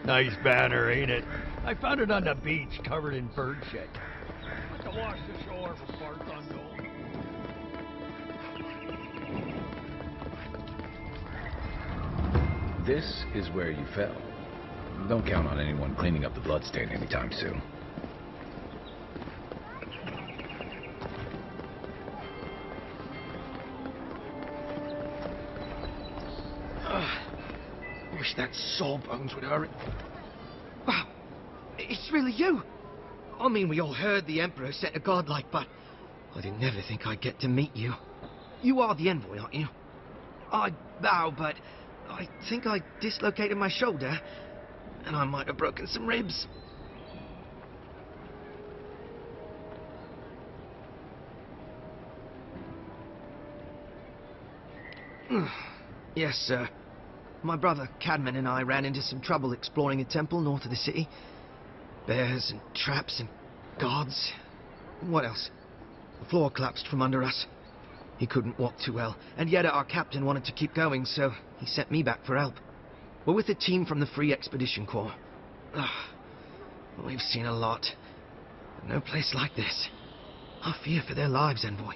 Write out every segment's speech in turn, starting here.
Nice banner, ain't it? I found it on the beach, covered in bird shit. Must have washed ashore from parts unknown. This is where you fell. Don't count on anyone cleaning up the bloodstain anytime soon. I wish that sawbones would hurry. Wow, it's really you. I mean, we all heard the Emperor sent a godlike, but I didn't ever think I'd get to meet you. You are the envoy, aren't you? I bow, but I think I dislocated my shoulder, and I might have broken some ribs. Yes, sir. My brother, Cadman, and I ran into some trouble exploring a temple north of the city. Bears and traps and guards. What else? The floor collapsed from under us. He couldn't walk too well, and yet our captain wanted to keep going, so he sent me back for help. We're with a team from the Free Expedition Corps. We've seen a lot. No place like this. I fear for their lives, envoy.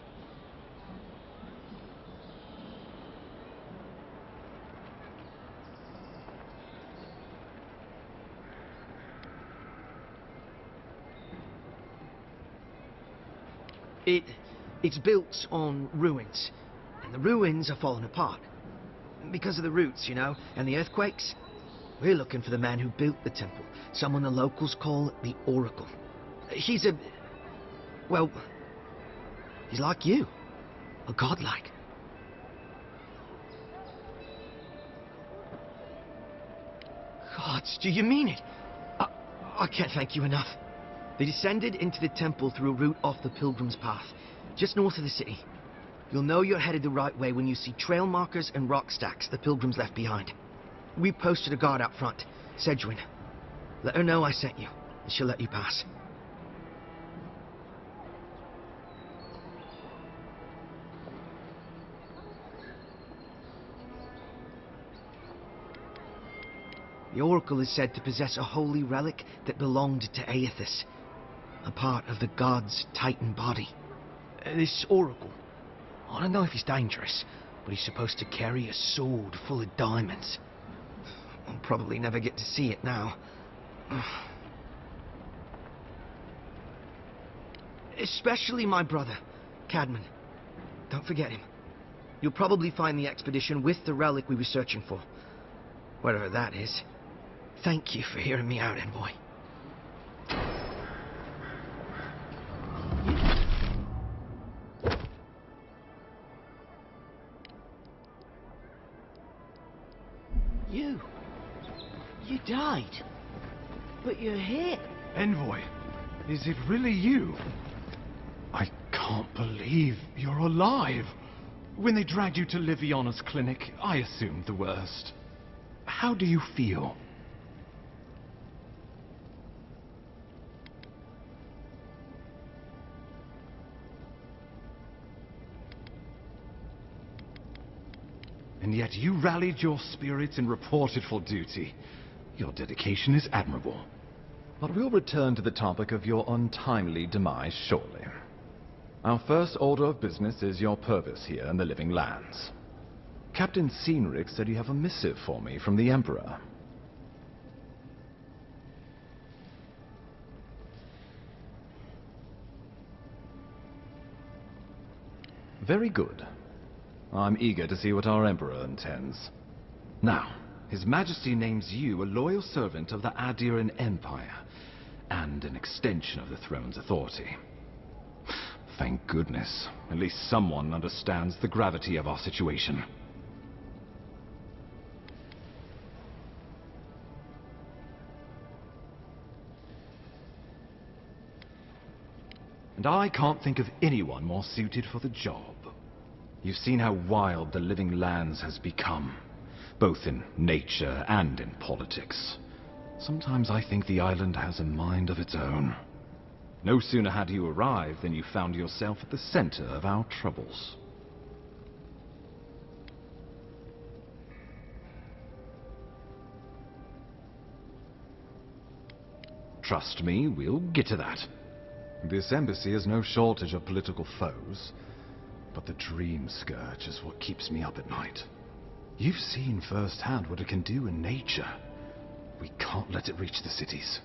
It's built on ruins, and the ruins are falling apart. Because of the roots, you know, and the earthquakes. We're looking for the man who built the temple, someone the locals call the Oracle. He's well, he's like you, a godlike. Gods, do you mean it? I can't thank you enough. They descended into the temple through a route off the Pilgrim's Path, just north of the city. You'll know you're headed the right way when you see trail markers and rock stacks the Pilgrims left behind. We posted a guard out front, Sedgwin. Let her know I sent you, and she'll let you pass. The Oracle is said to possess a holy relic that belonged to Aethys, a part of the god's Titan body. This Oracle, I don't know if he's dangerous, but he's supposed to carry a sword full of diamonds. I'll probably never get to see it now. Especially my brother, Cadman. Don't forget him. You'll probably find the expedition with the relic we were searching for. Whatever that is. Thank you for hearing me out, envoy. You died. But you're here. Envoy, is it really you? I can't believe you're alive. When they dragged you to Liviana's clinic, I assumed the worst. How do you feel? And yet you rallied your spirits and reported for duty. Your dedication is admirable. But we'll return to the topic of your untimely demise shortly. Our first order of business is your purpose here in the Living Lands. Captain Cynric said you have a missive for me from the Emperor. Very good. I'm eager to see what our Emperor intends. Now, His Majesty names you a loyal servant of the Adiran Empire, and an extension of the throne's authority. Thank goodness. At least someone understands the gravity of our situation. And I can't think of anyone more suited for the job. You've seen how wild the Living Lands has become, both in nature and in politics. Sometimes I think the island has a mind of its own. No sooner had you arrived than you found yourself at the center of our troubles. Trust me, we'll get to that. This embassy has no shortage of political foes, but the dream scourge is what keeps me up at night. You've seen firsthand what it can do in nature. We can't let it reach the cities.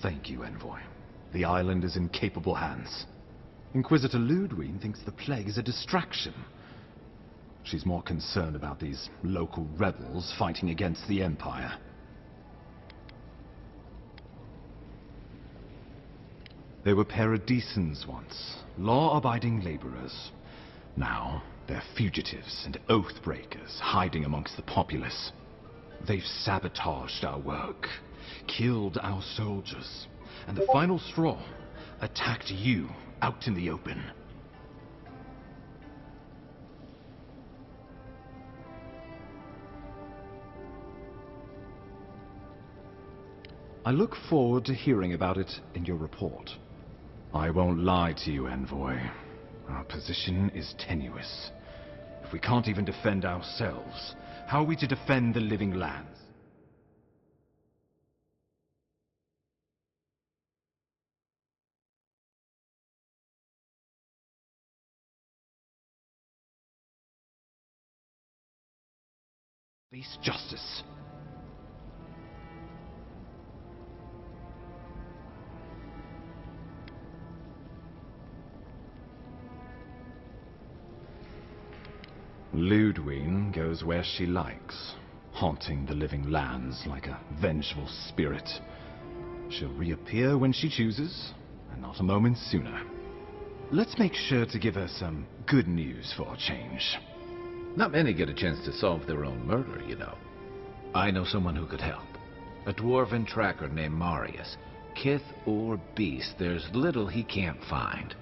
Thank you, Envoy. The island is in capable hands. Inquisitor Ludwig thinks the plague is a distraction. She's more concerned about these local rebels fighting against the Empire. They were paradisans once, law-abiding laborers. Now, they're fugitives and oath-breakers hiding amongst the populace. They've sabotaged our work, killed our soldiers, and the final straw, attacked you out in the open. I look forward to hearing about it in your report. I won't lie to you, Envoy. Our position is tenuous. If we can't even defend ourselves, how are we to defend the living lands? Face justice. Ludwig goes where she likes, haunting the living lands like a vengeful spirit. She'll reappear when she chooses, and not a moment sooner. Let's make sure to give her some good news for a change. Not many get a chance to solve their own murder, you know. I know someone who could help. A dwarven tracker named Marius. Kith or beast, there's little he can't find.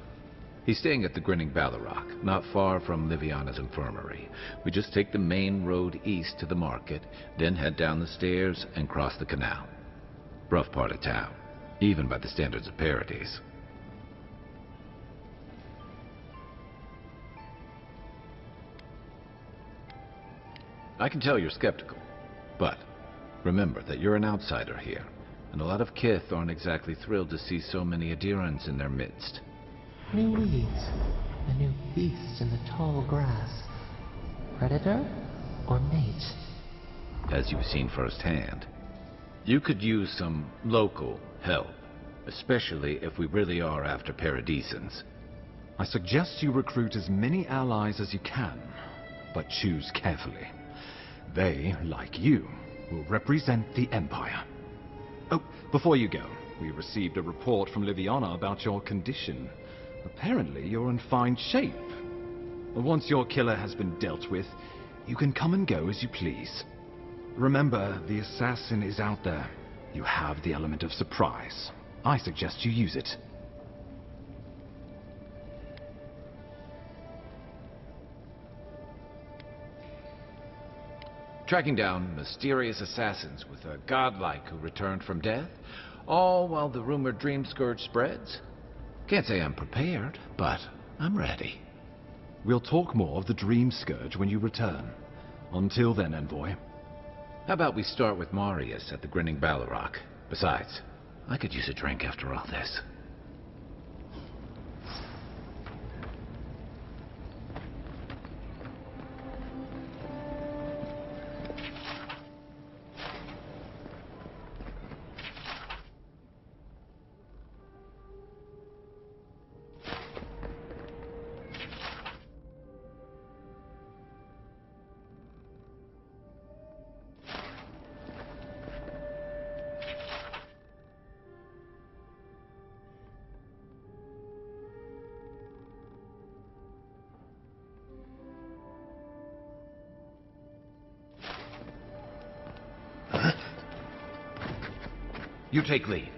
He's staying at the Grinning Ballarrock, not far from Liviana's infirmary. We just take the main road east to the market, then head down the stairs and cross the canal. Rough part of town, even by the standards of Paradise. I can tell you're skeptical, but remember that you're an outsider here, and a lot of Kith aren't exactly thrilled to see so many adherents in their midst. New weeds, the new beasts in the tall grass. Predator or mate? As you've seen firsthand. You could use some local help, especially if we really are after Paradisans. I suggest you recruit as many allies as you can, but choose carefully. They, like you, will represent the Empire. Oh, before you go, we received a report from Liviana about your condition. Apparently, you're in fine shape. Once your killer has been dealt with, you can come and go as you please. Remember, the assassin is out there. You have the element of surprise. I suggest you use it. Tracking down mysterious assassins with a godlike who returned from death, all while the rumored dream scourge spreads. Can't say I'm prepared, but I'm ready. We'll talk more of the dream scourge when you return. Until then, Envoy. How about we start with Marius at the Grinning Ballarrock? Besides, I could use a drink after all this. You take lead.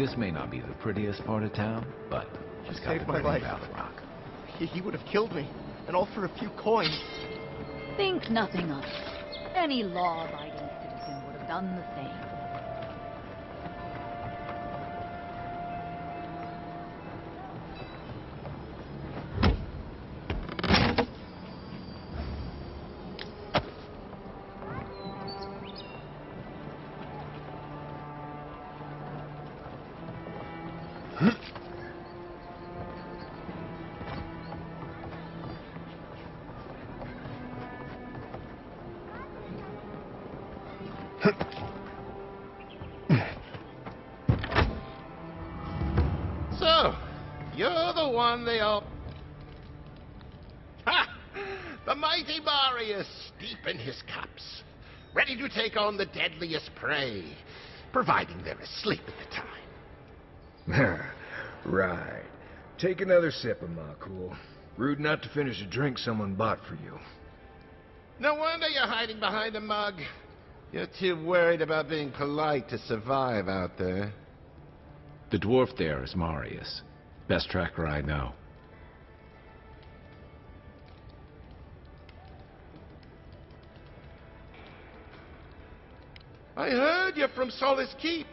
This may not be the prettiest part of town, but You it's got saved the my gritty life. South Rock. He would have killed me, and all for a few coins. Think nothing of it. Any law-abiding citizen would have done the same. So, you're the one they all... Ha! The mighty Marius, deep in his cups, ready to take on the deadliest prey, providing they're asleep at the time. Right. Take another sip of my cool. Rude not to finish a drink someone bought for you. No wonder you're hiding behind a mug. You're too worried about being polite to survive out there. The dwarf there is Marius. Best tracker I know. I heard you're from Solace Keep.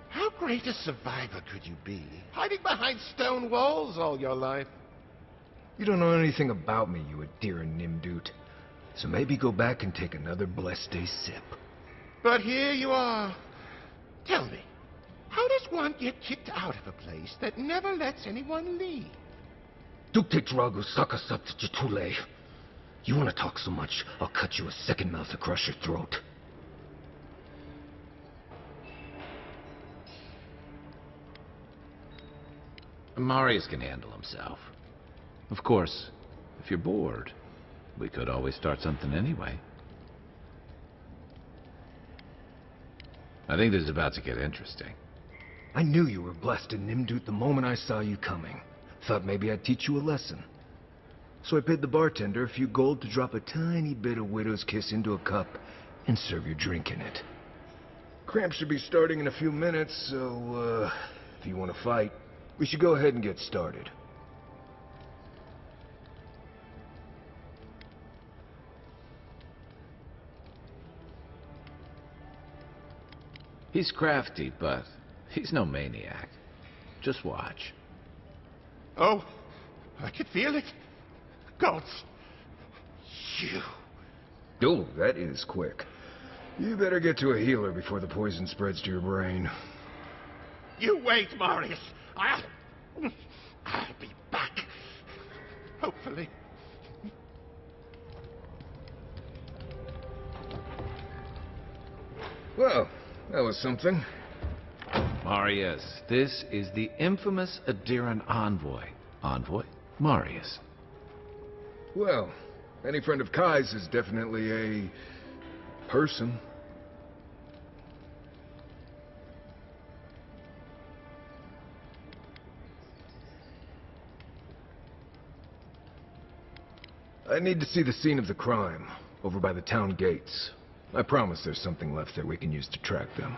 How great a survivor could you be, hiding behind stone walls all your life? You don't know anything about me, you Adira Nimdut. So maybe go back and take another blessed day sip. But here you are. Tell me, how does one get kicked out of a place that never lets anyone leave? Dukte Drago Sakasat Jitule. You want to talk so much, I'll cut you a second mouth across your throat. Marius can handle himself. Of course, if you're bored, we could always start something anyway. I think this is about to get interesting. I knew you were blessed in Nimdut the moment I saw you coming. Thought maybe I'd teach you a lesson. So I paid the bartender a few gold to drop a tiny bit of widow's kiss into a cup and serve your drink in it. Cramp should be starting in a few minutes, so, if you want to fight, we should go ahead and get started. He's crafty, but he's no maniac. Just watch. Oh, I could feel it. Gods. You. Oh, that is quick. You better get to a healer before the poison spreads to your brain. You wait, Marius. I'll be back. Hopefully. Well, that was something. Marius, this is the infamous Adiran envoy. Envoy? Marius. Well, any friend of Kai's is definitely a... person. I need to see the scene of the crime, over by the town gates. I promise there's something left there we can use to track them.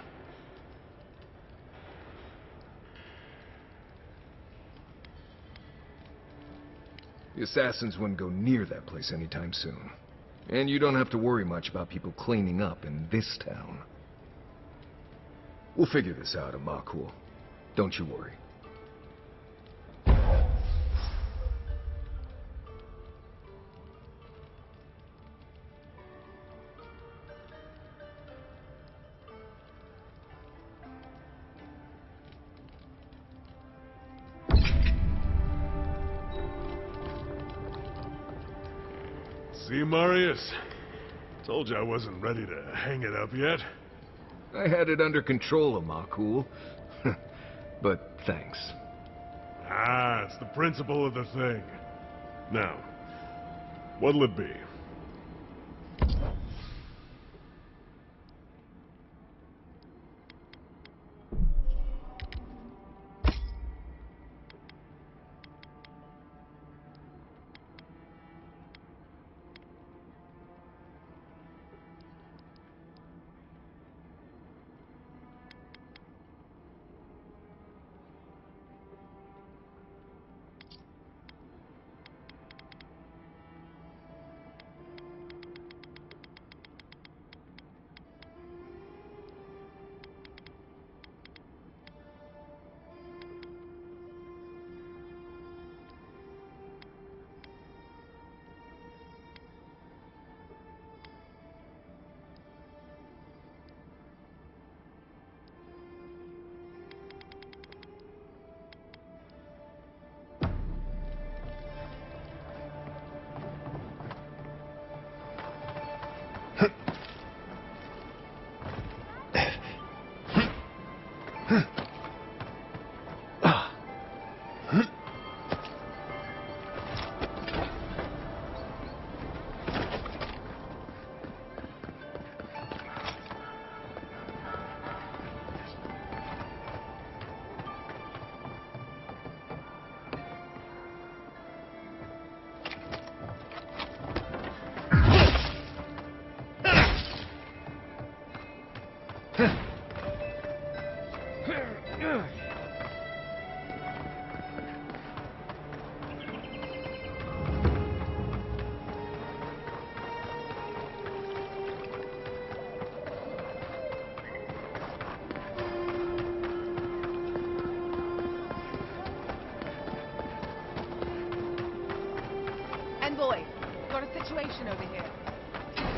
The assassins wouldn't go near that place anytime soon. And you don't have to worry much about people cleaning up in this town. We'll figure this out, Amakul. Don't you worry. See, Marius? Told you I wasn't ready to hang it up yet. I had it under control, Amakul. But thanks. Ah, it's the principle of the thing. Now, what'll it be?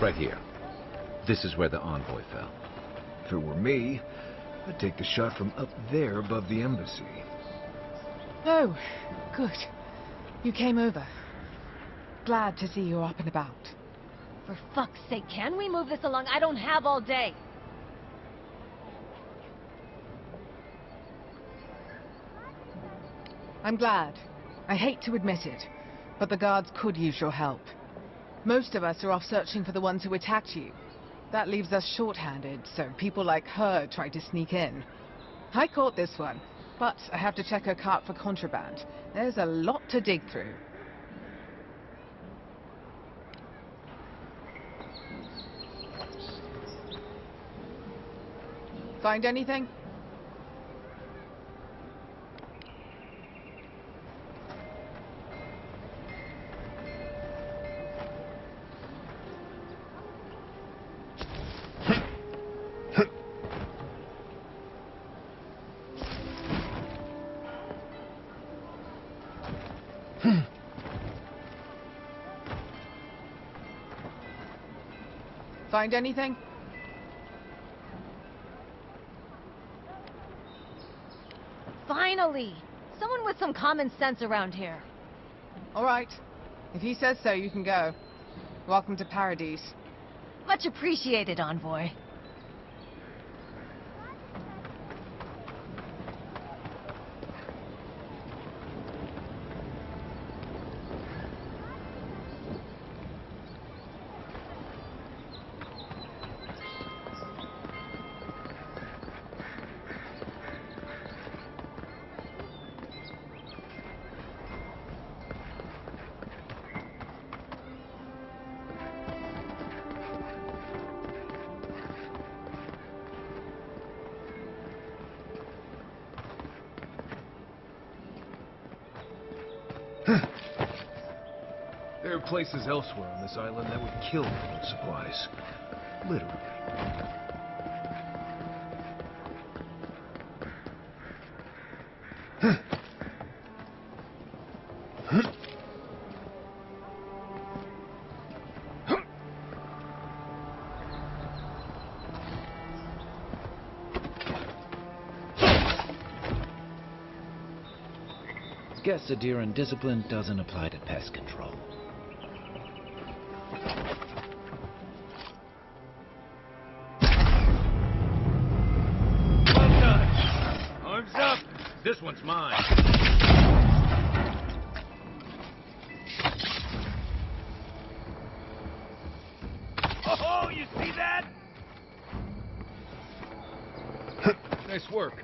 Right here. This is where the envoy fell. If it were me, I'd take the shot from up there above the embassy. Oh, good. You came over. Glad to see you're up and about. For fuck's sake, can we move this along? I don't have all day. I'm glad. I hate to admit it, but the guards could use your help. Most of us are off searching for the ones who attacked you. That leaves us short-handed, so people like her try to sneak in. I caught this one, but I have to check her cart for contraband. There's a lot to dig through. Find anything? Find anything? Finally! Someone with some common sense around here. All right. If he says so, you can go. Welcome to Paradise. Much appreciated, Envoy. There are places elsewhere on this island that would kill for those supplies. Literally. Guess Adiran discipline doesn't apply to pest control. Well done. Arms up. This one's mine. Oh, you see that? Nice work.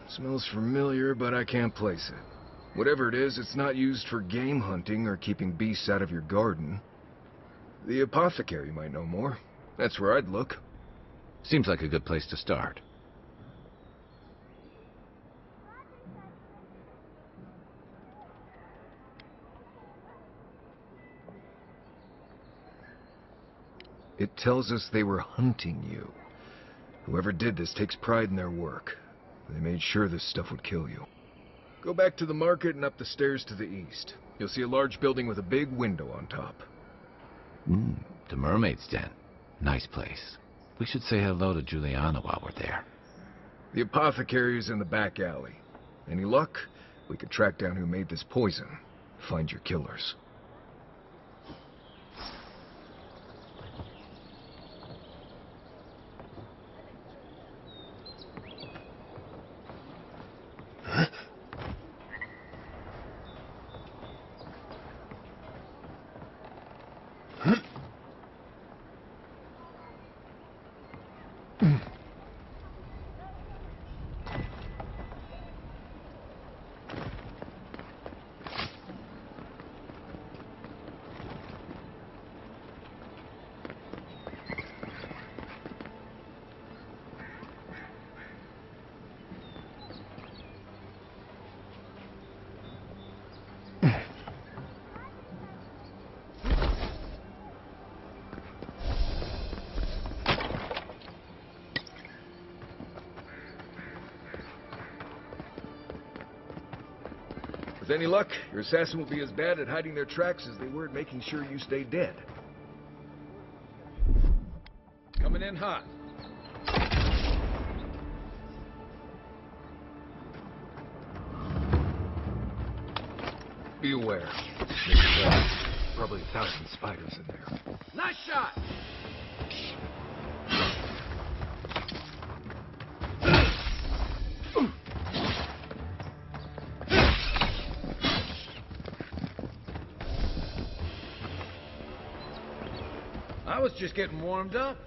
Smells familiar, but I can't place it. Whatever it is, it's not used for game hunting or keeping beasts out of your garden. The apothecary might know more. That's where I'd look. Seems like a good place to start. It tells us they were hunting you. Whoever did this takes pride in their work. They made sure this stuff would kill you. Go back to the market and up the stairs to the east. You'll see a large building with a big window on top. The Mermaid's Den. Nice place. We should say hello to Juliana while we're there. The apothecary is in the back alley. Any luck, we could track down who made this poison. Find your killers. With any luck, your assassin will be as bad at hiding their tracks as they were at making sure you stay dead. Coming in hot. Be aware. There's probably 1,000 spiders in there. Nice shot! I was just getting warmed up.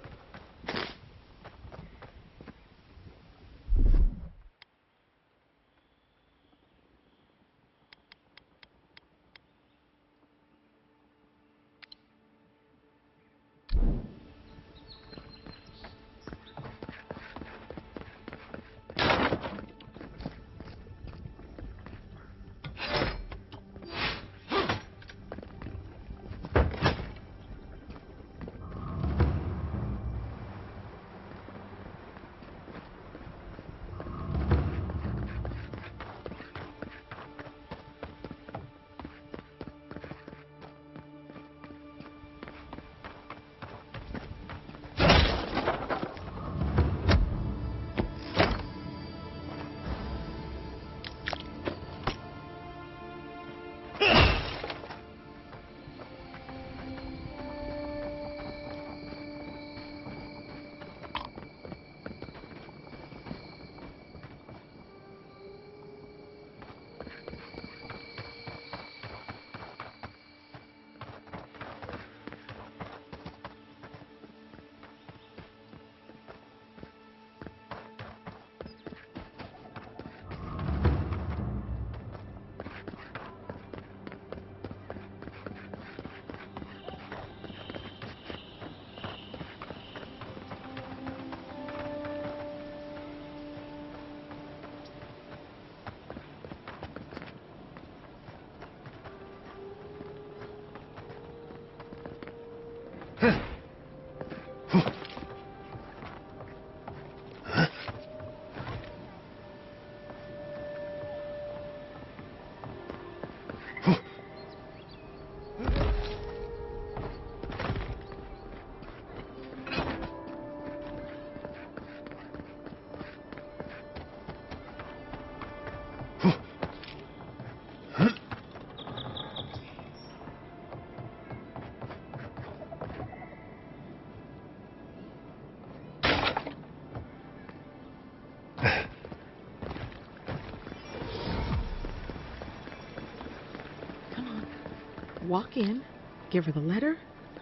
Walk in, give her the letter,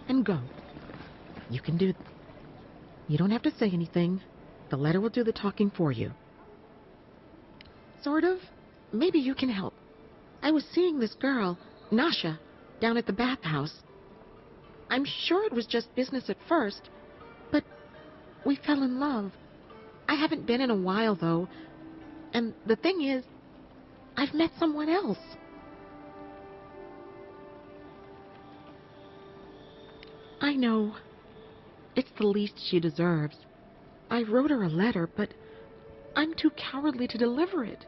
and go. You can do... You don't have to say anything. The letter will do the talking for you. Sort of. Maybe you can help. I was seeing this girl, Nasha, down at the bathhouse. I'm sure it was just business at first, but we fell in love. I haven't been in a while, though. And the thing is, I've met someone else. I know. It's the least she deserves. I wrote her a letter, but I'm too cowardly to deliver it.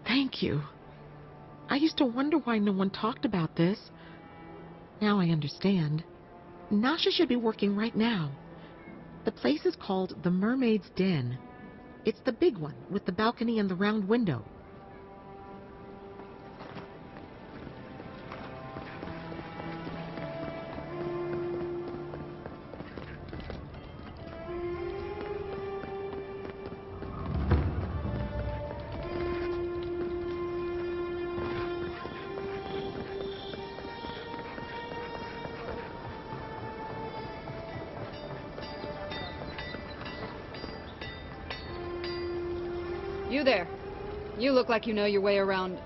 Thank you. I used to wonder why no one talked about this. Now I understand. Nasha should be working right now. The place is called the Mermaid's Den. It's the big one with the balcony and the round window. You there. You look like you know your way around...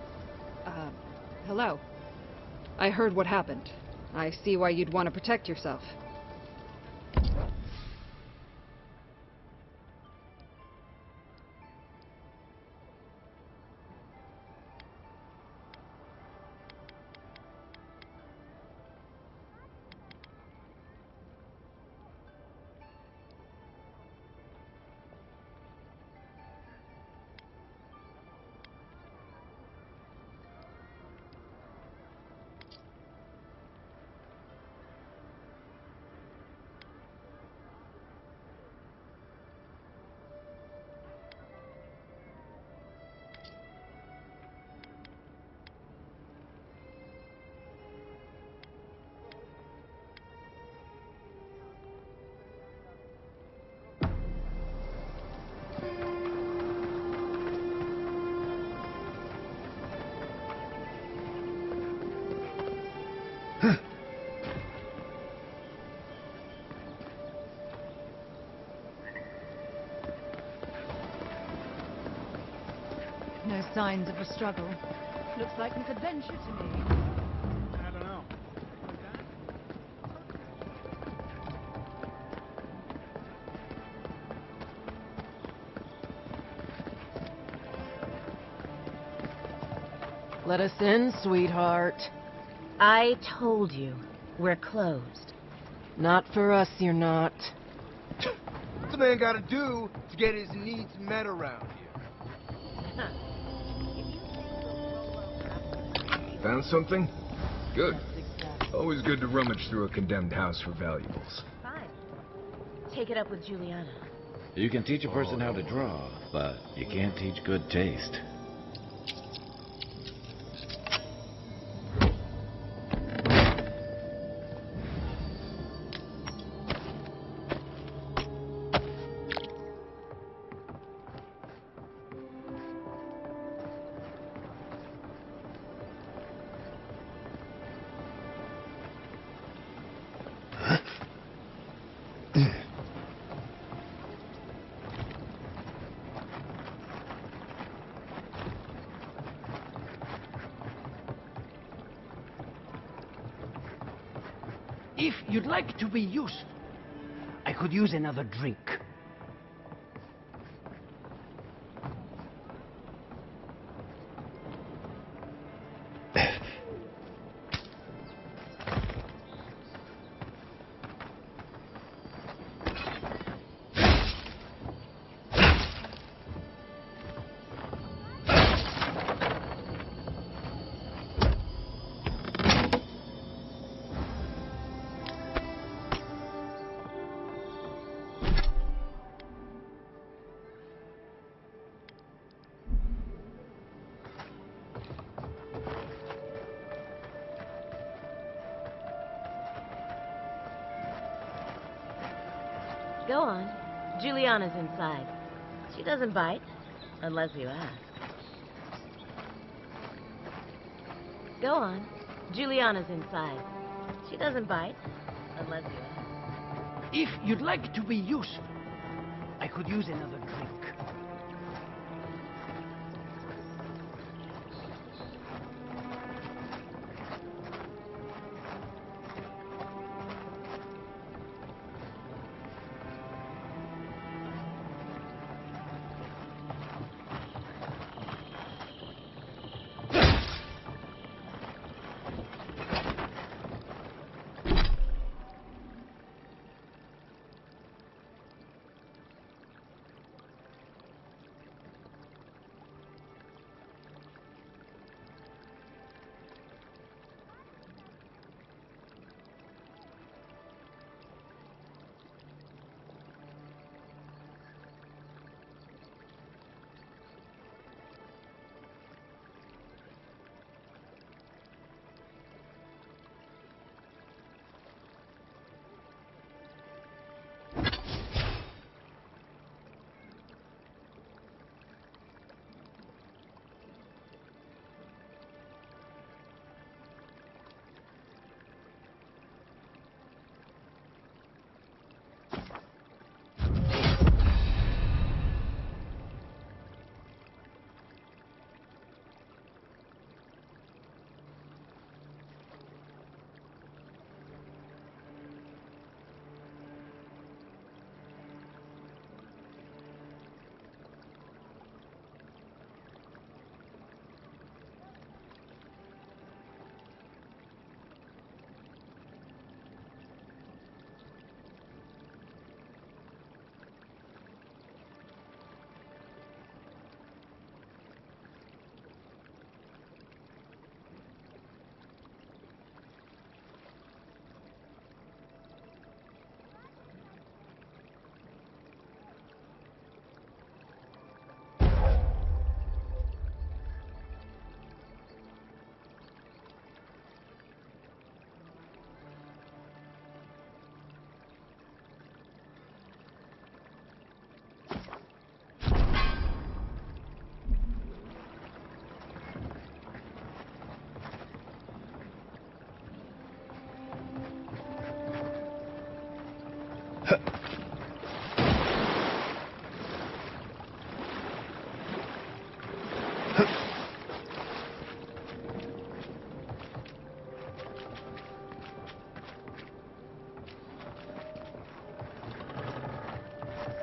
hello. I heard what happened. I see why you'd want to protect yourself. No signs of a struggle. Looks like an adventure to me. I don't know. Let us in, sweetheart. I told you, we're closed. Not for us, you're not. What's a man gotta do to get his needs met around here? Found something? Good. Always good to rummage through a condemned house for valuables. Fine. Take it up with Juliana. You can teach a person how to draw, but you can't teach good taste. If you'd like to be useful, I could use another drink. Go on. Juliana's inside. She doesn't bite, unless you ask. Go on. Juliana's inside. She doesn't bite, unless you ask. If you'd like to be useful, I could use another drink.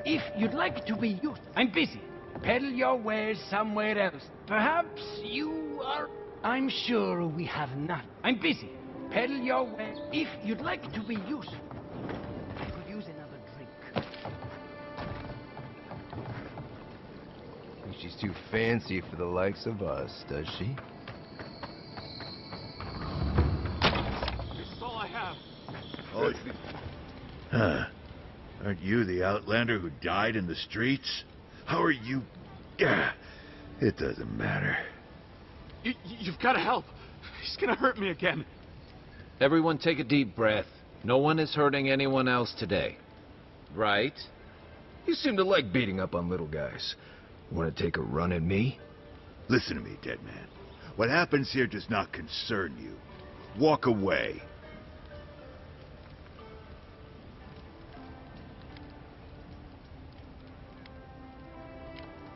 If you'd like to be used, I'm busy. Peddle your wares somewhere else. Perhaps you are... I'm sure we have not. I'm busy. Peddle your wares. If you'd like to be useful, I could use another drink. She's too fancy for the likes of us, does she? This is all I have. Oh, huh. Aren't you the outlander who died in the streets? How are you... It doesn't matter. You've got to help. He's gonna hurt me again. Everyone take a deep breath. No one is hurting anyone else today. Right? You seem to like beating up on little guys. Want to take a run at me? Listen to me, dead man. What happens here does not concern you. Walk away.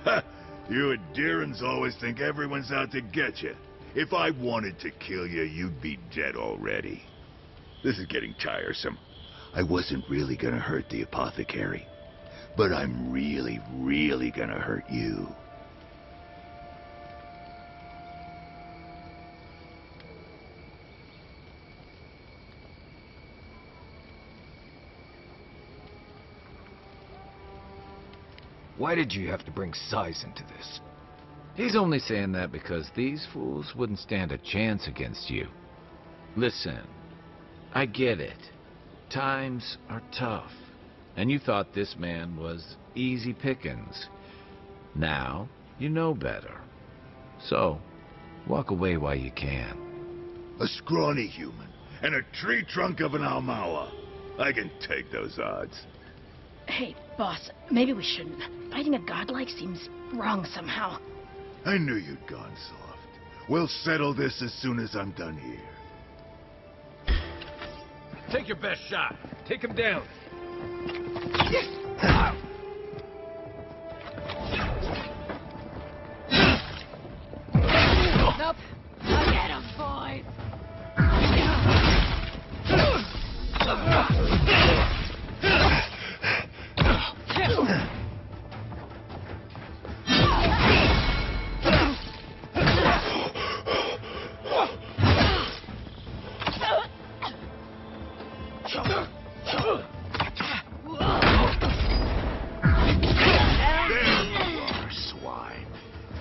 Ha! You Addirans always think everyone's out to get you. If I wanted to kill you, you'd be dead already. This is getting tiresome. I wasn't really gonna hurt the apothecary, but I'm really, really gonna hurt you. Why did you have to bring size into this? He's only saying that because these fools wouldn't stand a chance against you. Listen, I get it. Times are tough, and you thought this man was easy pickings. Now, you know better. So, walk away while you can. A scrawny human, and a tree trunk of an Almawa. I can take those odds. Hey, boss, maybe we shouldn't. Fighting a godlike seems wrong somehow. I knew you'd gone soft. We'll settle this as soon as I'm done here. Take your best shot. Take him down. Nope. I'll get him, boys.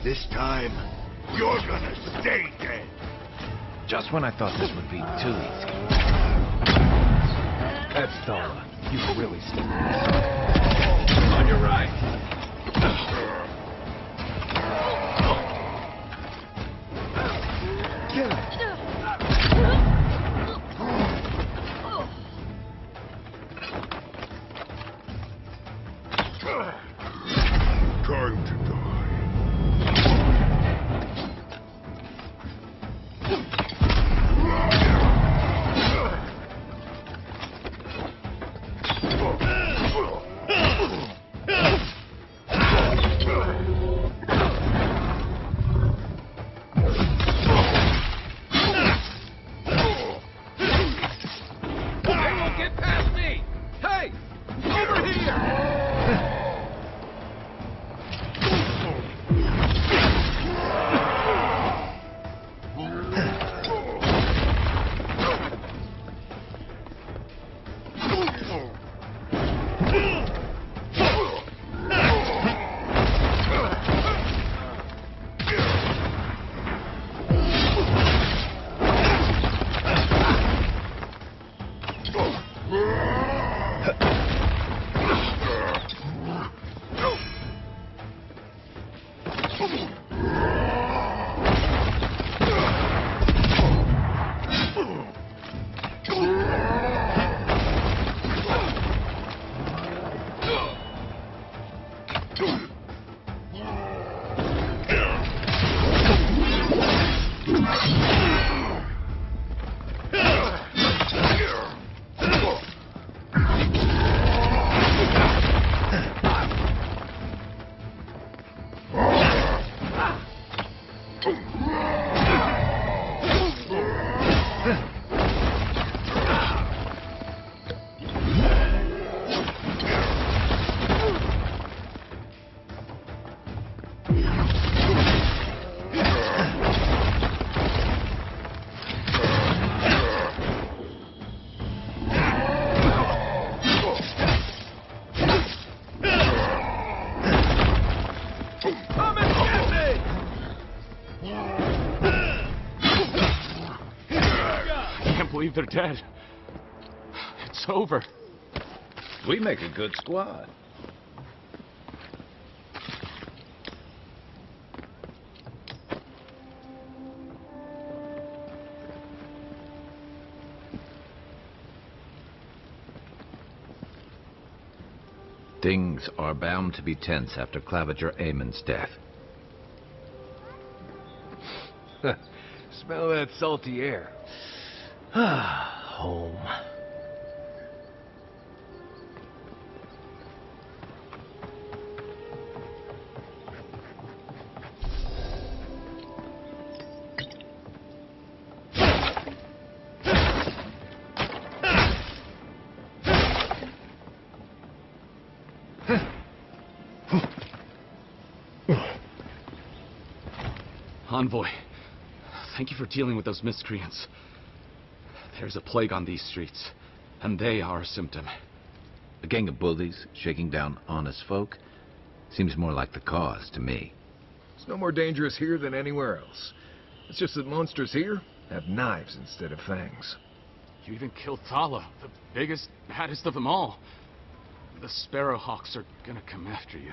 This time, you're gonna stay dead. Just when I thought this would be too easy. That's Thara. You really stepped On your right. Kill him. Time to die. they're dead. It's over. We make a good squad. Things are bound to be tense after Claviger Amon's death. Smell that salty air. Home. Envoy, thank you for dealing with those miscreants. There's a plague on these streets, and they are a symptom. A gang of bullies shaking down honest folk seems more like the cause to me. It's no more dangerous here than anywhere else. It's just that monsters here have knives instead of fangs. You even killed Thala, the biggest, baddest of them all. The Sparrowhawks are gonna come after you.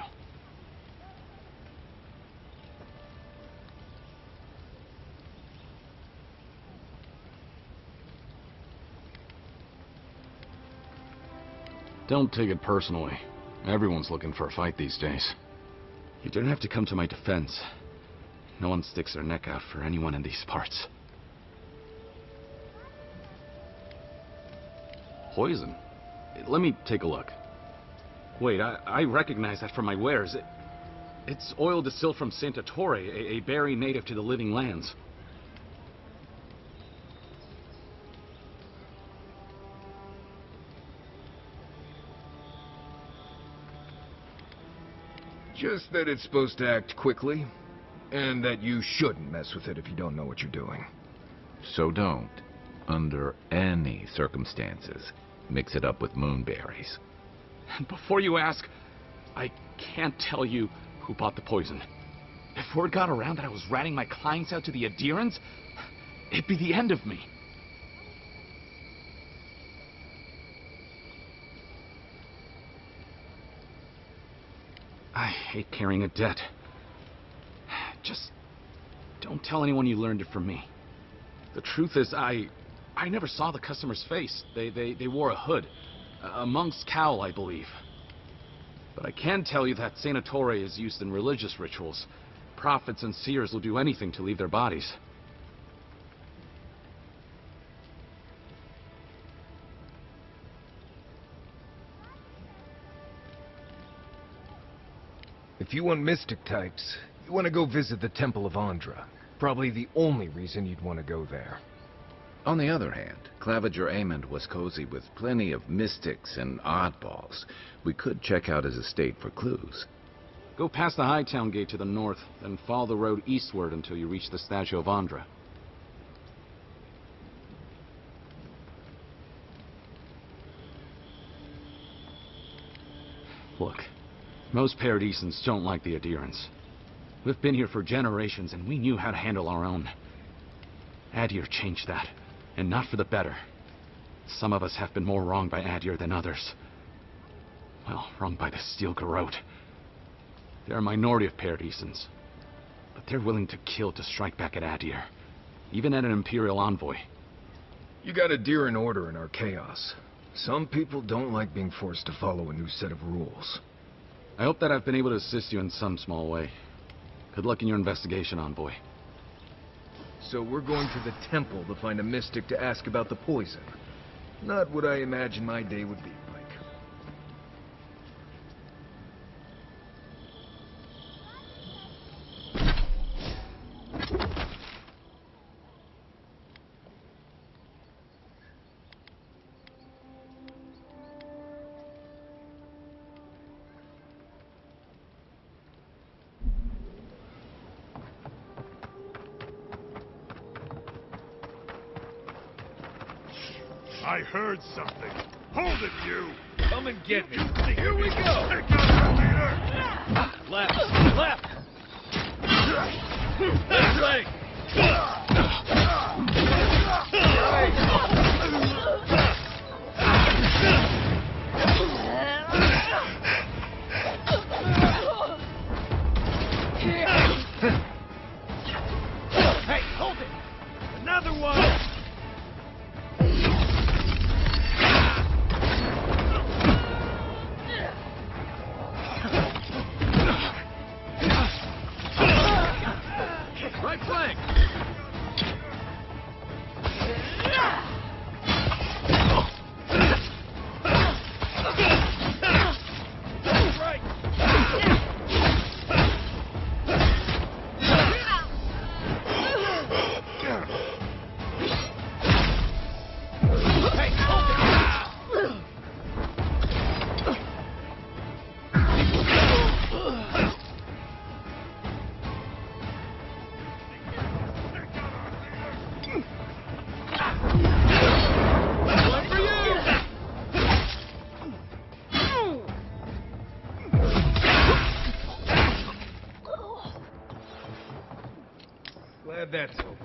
Don't take it personally. Everyone's looking for a fight these days. You don't have to come to my defense. No one sticks their neck out for anyone in these parts. Poison? Let me take a look. Wait, I recognize that from my wares. It's oil distilled from Santa Torre, a berry native to the Living Lands. Just that it's supposed to act quickly, and that you shouldn't mess with it if you don't know what you're doing. So don't, under any circumstances, mix it up with moonberries. And before you ask, I can't tell you who bought the poison. If word got around that I was ratting my clients out to the adherents, it'd be the end of me. I hate carrying a debt. Just don't tell anyone you learned it from me. The truth is, I never saw the customer's face. They wore a hood. A monk's cowl, I believe. But I can tell you that Santa Torre is used in religious rituals. Prophets and seers will do anything to leave their bodies. If you want mystic types, you want to go visit the Temple of Andra. Probably the only reason you'd want to go there. On the other hand, Claviger Amond was cozy with plenty of mystics and oddballs. We could check out his estate for clues. Go past the Hightown Gate to the north, then follow the road eastward until you reach the statue of Andra. Look, most Paradisans don't like the adherents. We've been here for generations, and we knew how to handle our own. Adir changed that, and not for the better. Some of us have been more wronged by Adir than others. Well, wronged by the Steel Garrote. They're a minority of Paradisans, but they're willing to kill to strike back at Adir, even at an Imperial envoy. You got Adir in order in our chaos. Some people don't like being forced to follow a new set of rules. I hope that I've been able to assist you in some small way. Good luck in your investigation, envoy. So we're going to the temple to find a mystic to ask about the poison. Not what I imagine my day would be like. I heard something. Hold it, you! Come and get me. Here we go! Take out the leader! Left! Left! This way! glad that's over.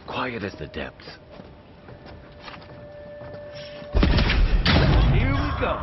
Quiet as the depths. Here we go.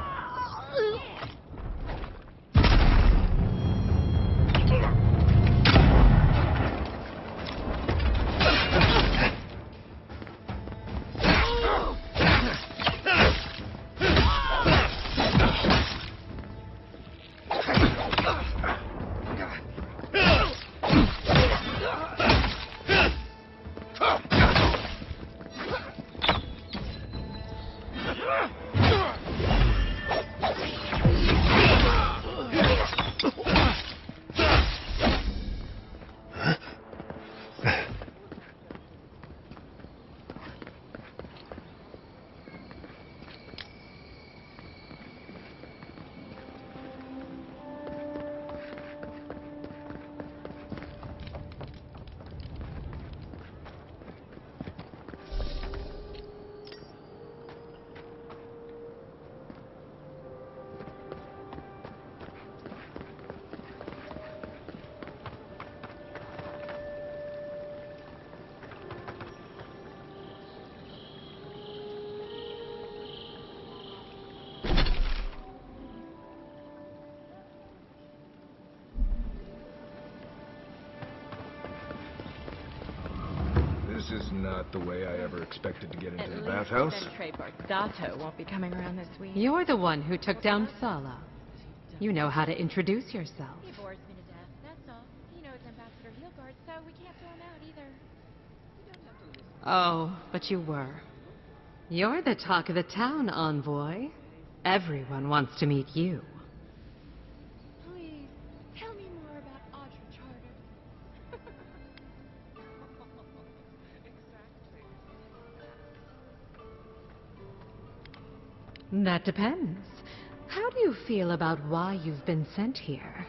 This is not the way I ever expected to get into the bathhouse. Dato won't be coming around this week. You're the one who took down Sala. You know how to introduce yourself. He bores me to death, that's all. He knows Ambassador Heelguard, so we can't throw him out either. Oh, but you were. You're the talk of the town, envoy. Everyone wants to meet you. Please, tell me more about Audra Charter. That depends. How do you feel about why you've been sent here?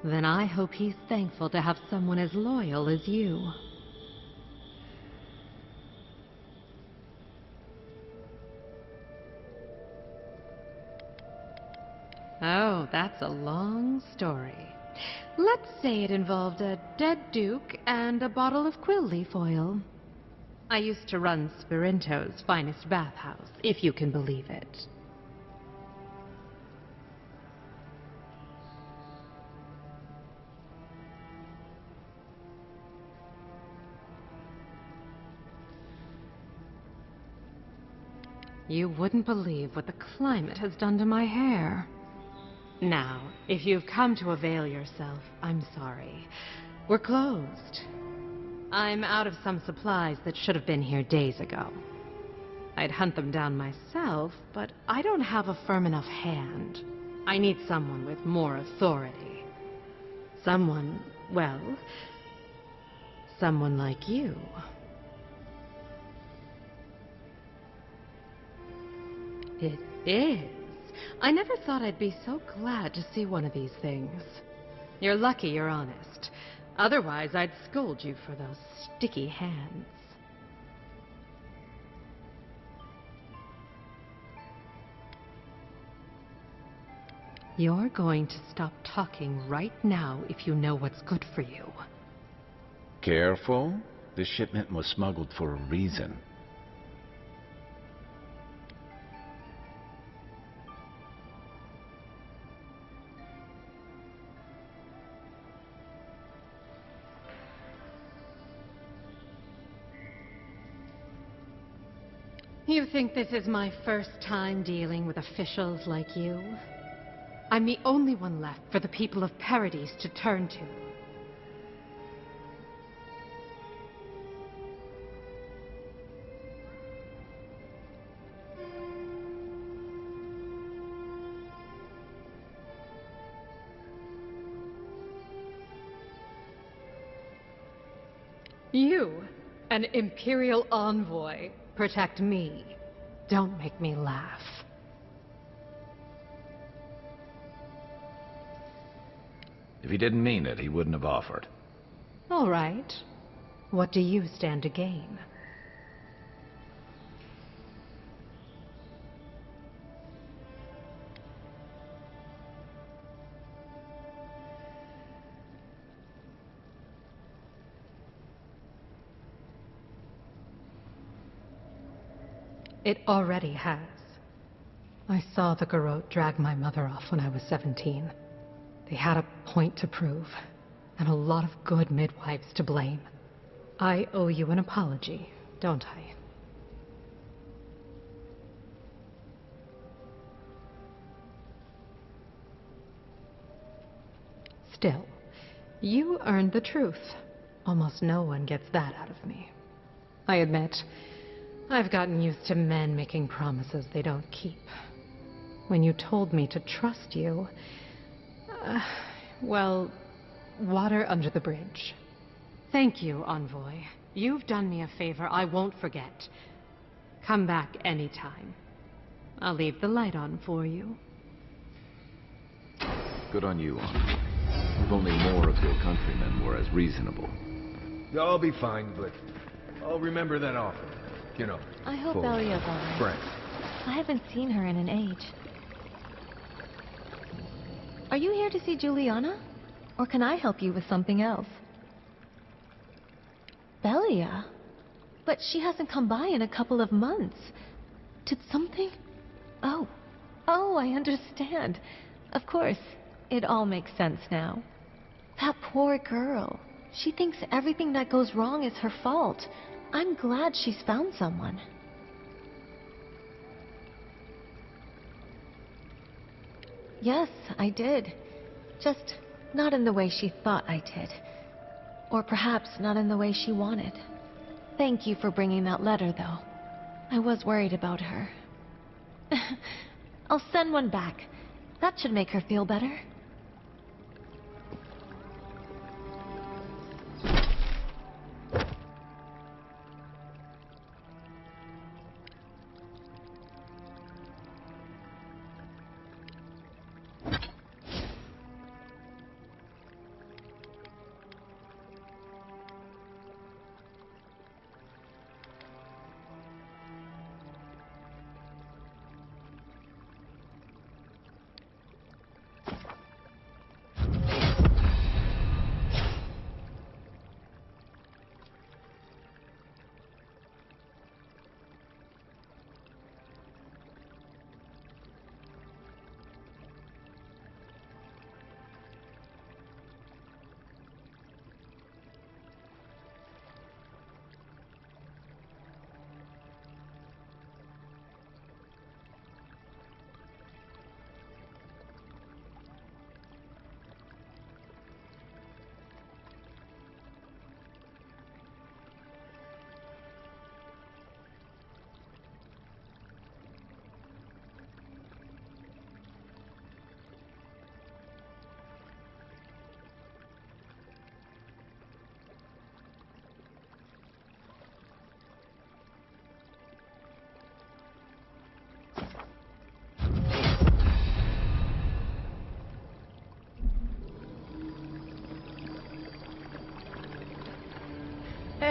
Then I hope he's thankful to have someone as loyal as you. Oh, that's a long story. Let's say it involved a dead duke and a bottle of quill leaf oil. I used to run Spirinto's finest bathhouse, if you can believe it. You wouldn't believe what the climate has done to my hair. Now, if you've come to avail yourself, I'm sorry. We're closed. I'm out of some supplies that should have been here days ago. I'd hunt them down myself, but I don't have a firm enough hand. I need someone with more authority. Someone, well, someone like you. It is. I never thought I'd be so glad to see one of these things. You're lucky you're honest. Otherwise, I'd scold you for those sticky hands. You're going to stop talking right now if you know what's good for you. Careful. This shipment was smuggled for a reason. You think this is my first time dealing with officials like you? I'm the only one left for the people of Paradise to turn to. You, an Imperial envoy, protect me. Don't make me laugh. If he didn't mean it, he wouldn't have offered. All right. What do you stand to gain? It already has. I saw the Garrote drag my mother off when I was 17. They had a point to prove, and a lot of good midwives to blame. I owe you an apology, don't I? Still, you earned the truth. Almost no one gets that out of me. I admit, I've gotten used to men making promises they don't keep. When you told me to trust you, well, water under the bridge. Thank you, Envoy. You've done me a favor I won't forget. Come back anytime. I'll leave the light on for you. Good on you, Envoy. If only more of your countrymen were as reasonable. I'll be fine, but I'll remember that offer. You know. I hope for Elia's alright. friends. I haven't seen her in an age. Are you here to see Juliana? Or can I help you with something else? Belia? But she hasn't come by in a couple of months. Did something? Oh, I understand. Of course, it all makes sense now. That poor girl. She thinks everything that goes wrong is her fault. I'm glad she's found someone. Yes, I did. Just not in the way she thought I did. Or perhaps not in the way she wanted. Thank you for bringing that letter, though. I was worried about her. I'll send one back. That should make her feel better.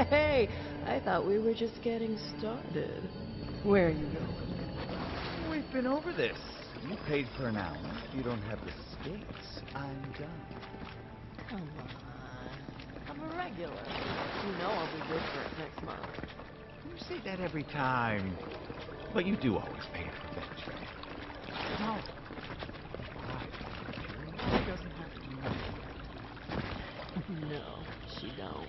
Hey, I thought we were just getting started. Where are you going? We've been over this. You paid for an hour. You don't have the skates. I'm done. Come on. I'm a regular. You know I'll be good for it next month. You say that every time. But you do always pay it for venture. No. She doesn't have to know. No, she don't.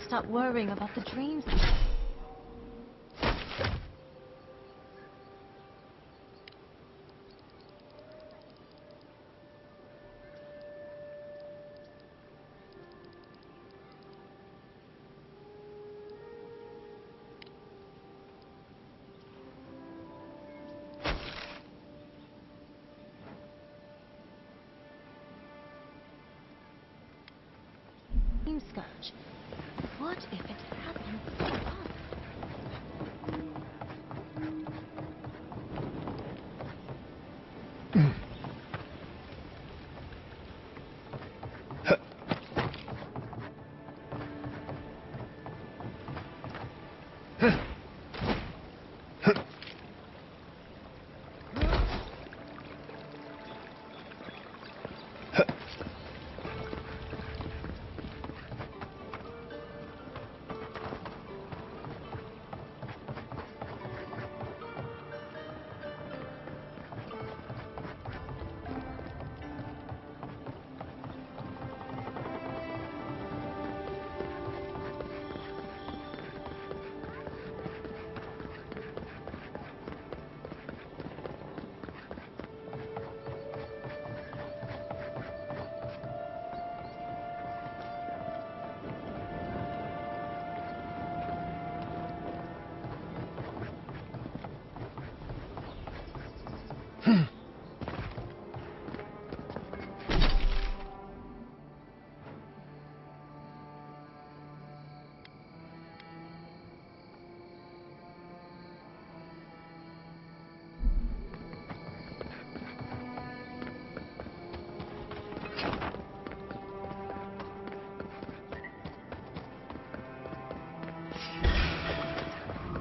stop worrying about the dreams. Scotch. What if it happens to us?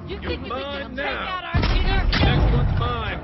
You think you can take out our leader? Next one's mine.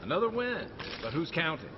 Another win, but who's counting?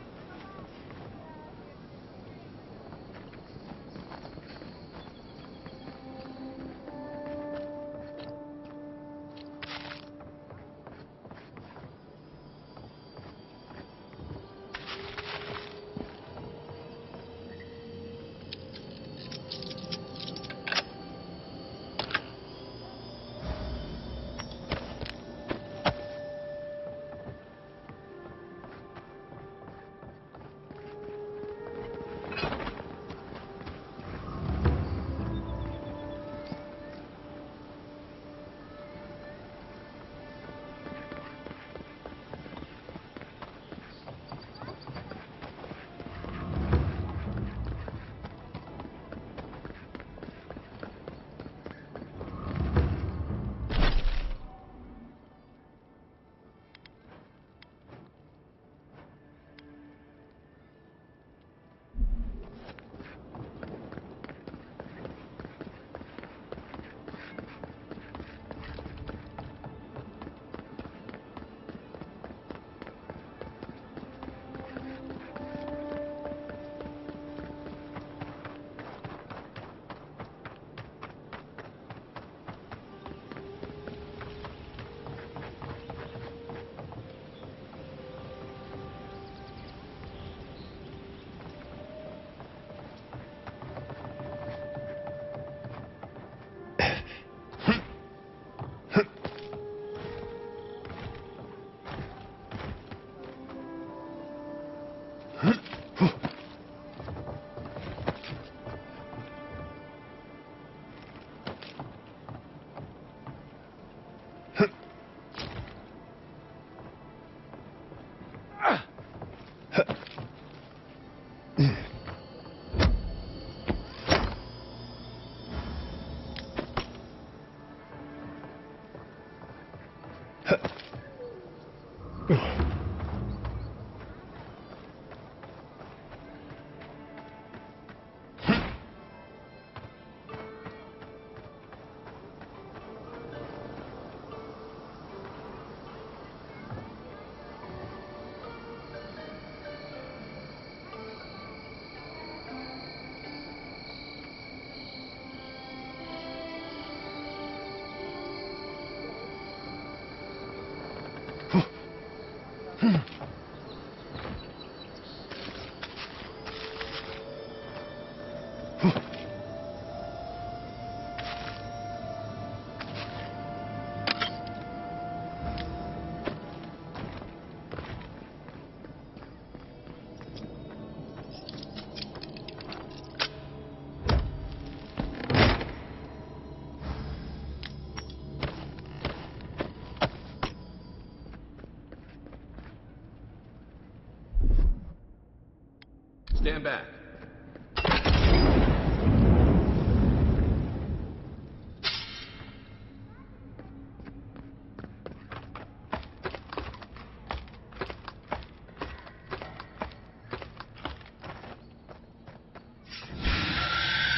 Stand back.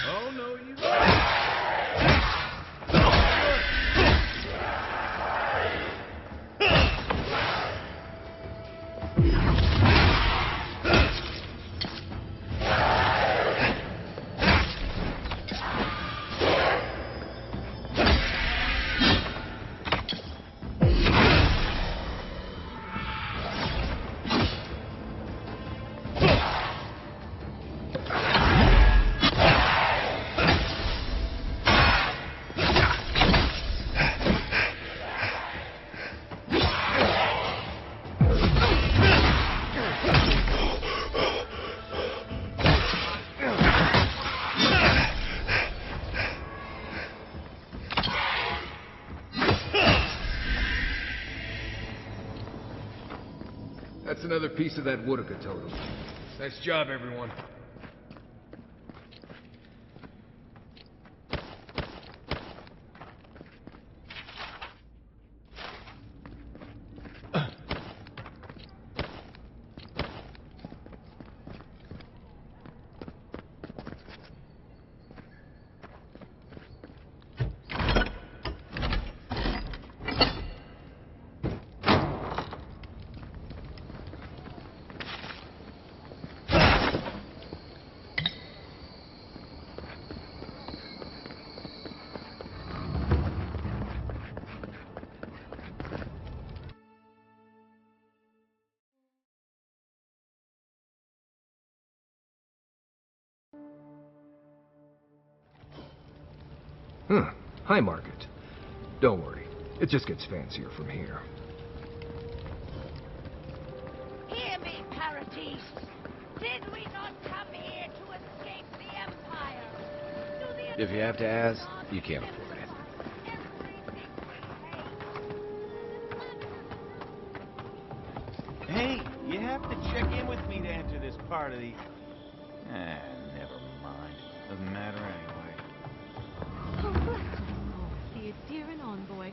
Oh, no, you... That's another piece of that Woodaka totem. Nice job, everyone. Hi, Margaret. Don't worry. It just gets fancier from here. Hear me, Paradis. Did we not come here to escape the Empire? If you have to ask, you can't afford it. Hey, you have to check in with me to enter this part of the... never mind. Doesn't matter anyway. Oh, bless you. See you steering on, boy.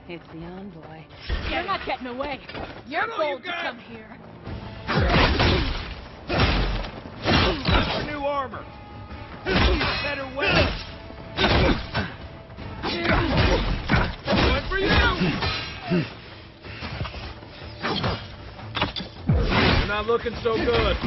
It's the envoy. You're not getting away. You're bold to come here. Our new armor. Better weapon. One for you. You're not looking so good.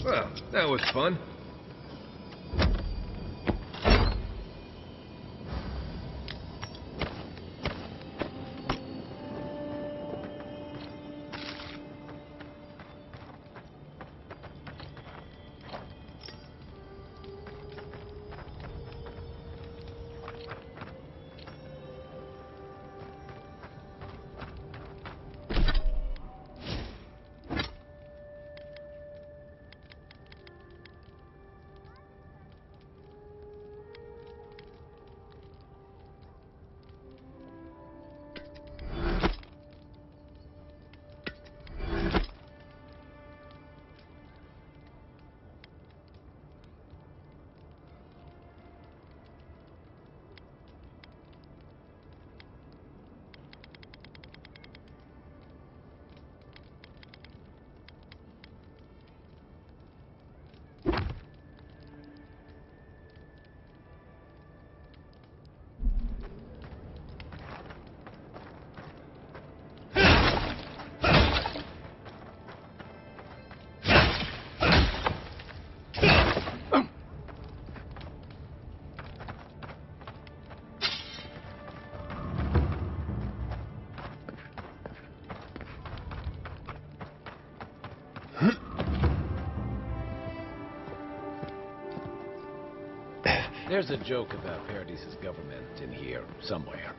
Well, that was fun. There's a joke about Paradise's government in here, somewhere.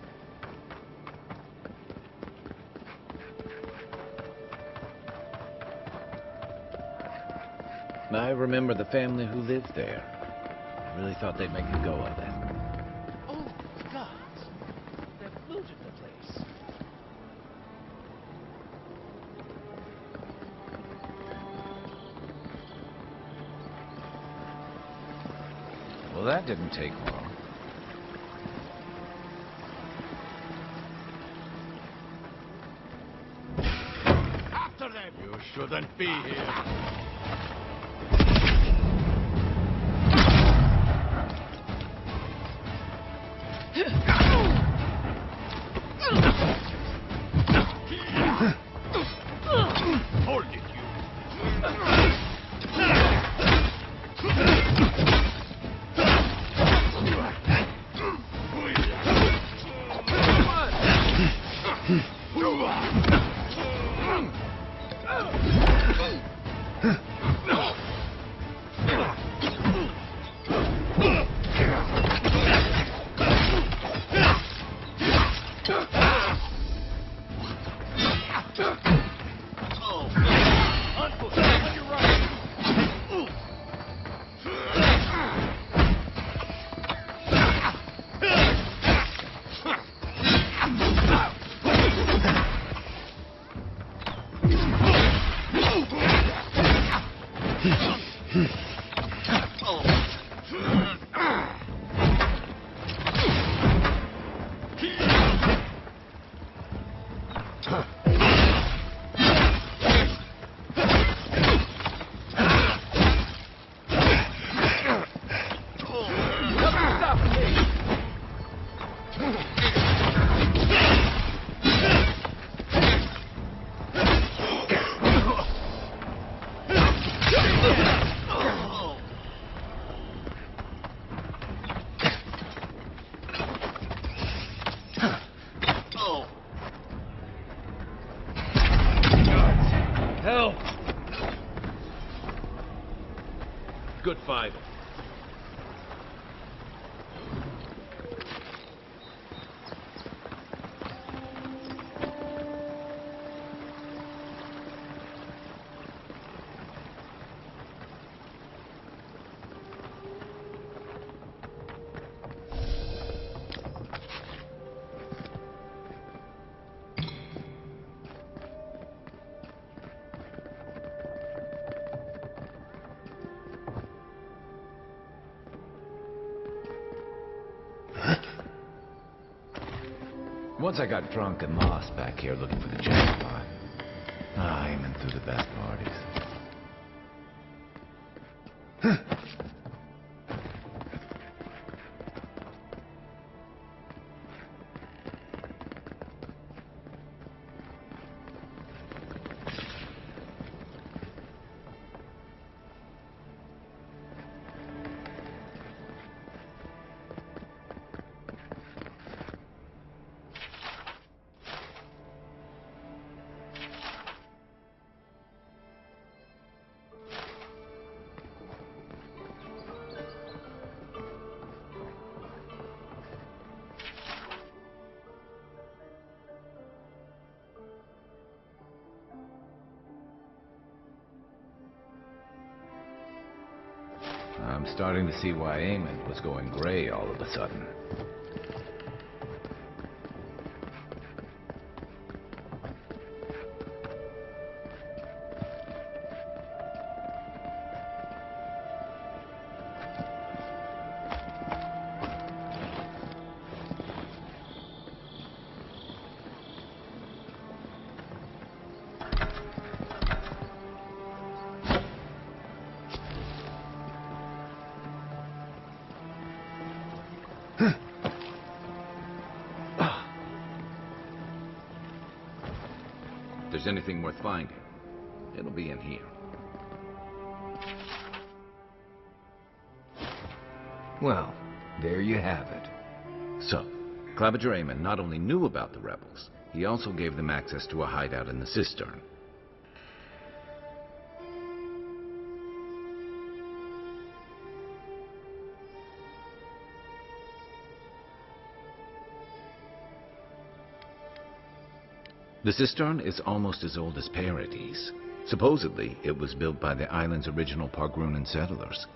I remember the family who lived there. I really thought they'd make a go of it. Oh, the gods. They've looted the place. Well, that didn't take long. After them! You shouldn't be here. Hold it, Help! Good fight. Once I got drunk and lost back here looking for the jackpot, aiming through the best parties. I'm starting to see why Eamon was going gray all of a sudden. If there's anything worth finding, it'll be in here. Well, there you have it. So, Claviger Eamon not only knew about the rebels, he also gave them access to a hideout in the cistern. The cistern is almost as old as Paradis. Supposedly, it was built by the island's original Pargrunan settlers.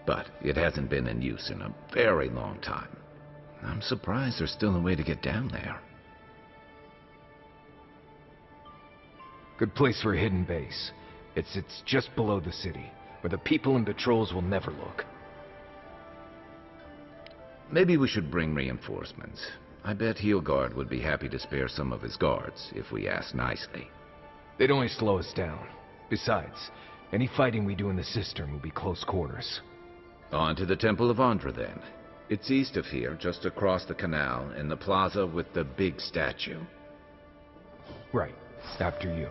But it hasn't been in use in a very long time. I'm surprised there's still a way to get down there. Good place for a hidden base. It's just below the city, where the people and patrols will never look. Maybe we should bring reinforcements. I bet Heelguard would be happy to spare some of his guards, if we ask nicely. They'd only slow us down. Besides, any fighting we do in the cistern will be close quarters. On to the Temple of Andra, then. It's east of here, just across the canal, in the plaza with the big statue. Right. After you.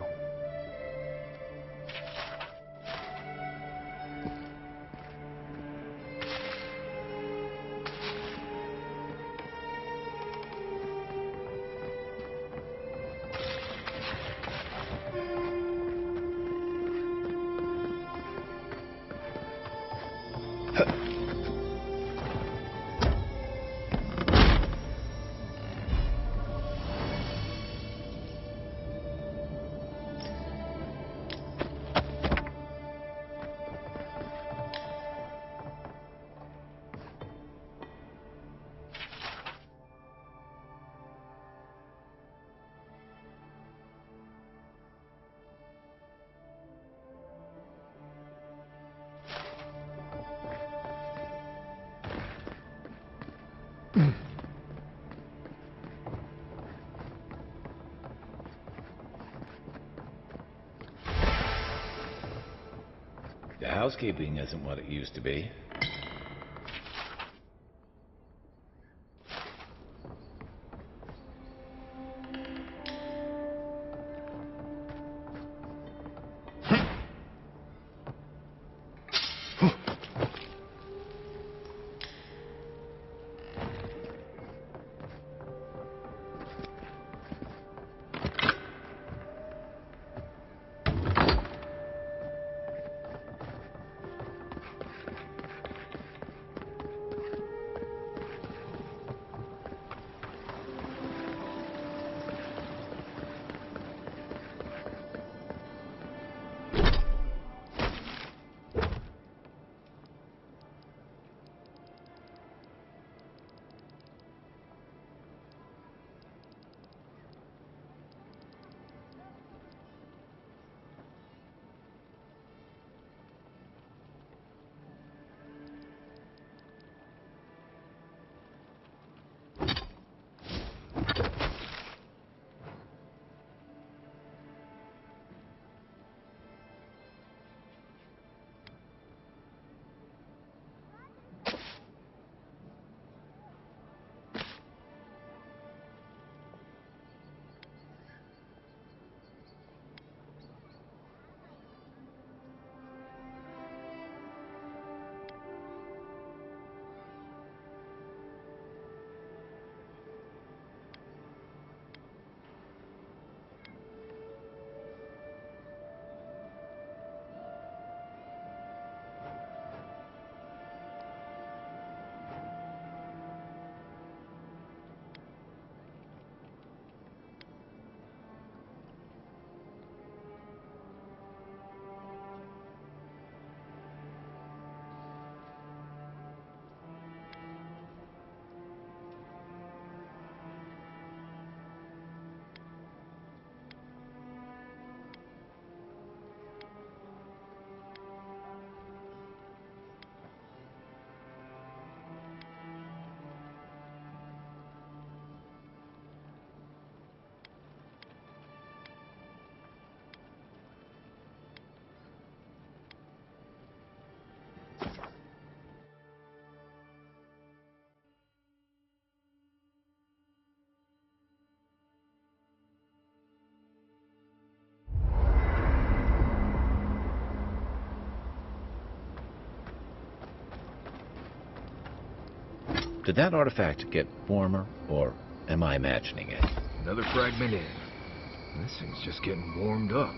The housekeeping isn't what it used to be. Did that artifact get warmer, or am I imagining it? Another fragment in. This thing's just getting warmed up.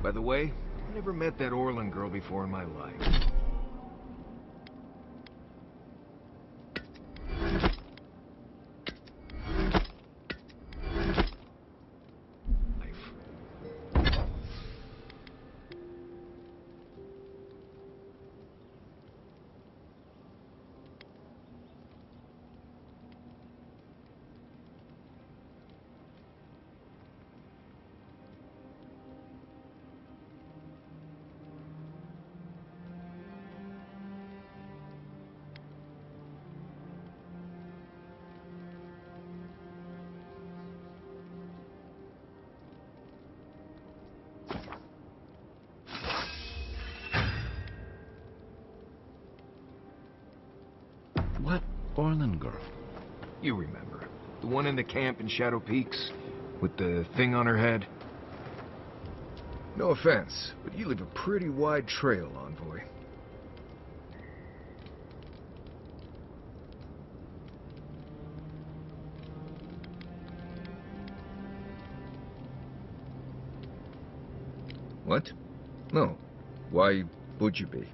By the way, I never met that Orlin girl before in my life. What Orlin girl? You remember. The one in the camp in Shadow Peaks? With the thing on her head? No offense, but you leave a pretty wide trail, Envoy. What? No. Why would you be?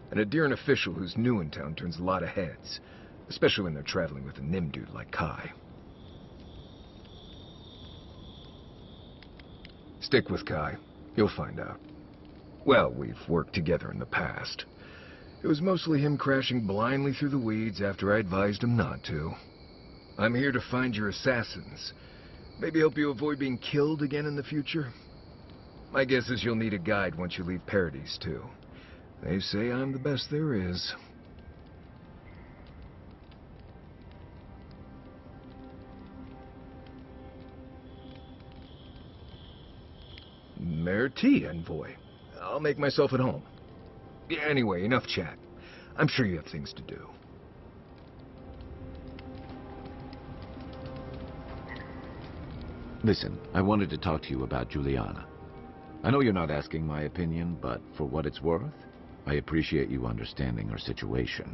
An Adiran official who's new in town turns a lot of heads, especially when they're traveling with a Nim dude like Kai. Stick with Kai. You'll find out. Well, we've worked together in the past. It was mostly him crashing blindly through the weeds after I advised him not to. I'm here to find your assassins. Maybe help you avoid being killed again in the future. My guess is you'll need a guide once you leave Paradise, too. They say I'm the best there is. Merci, Envoy. I'll make myself at home. Anyway, enough chat. I'm sure you have things to do. Listen, I wanted to talk to you about Juliana. I know you're not asking my opinion, but for what it's worth, I appreciate you understanding her situation.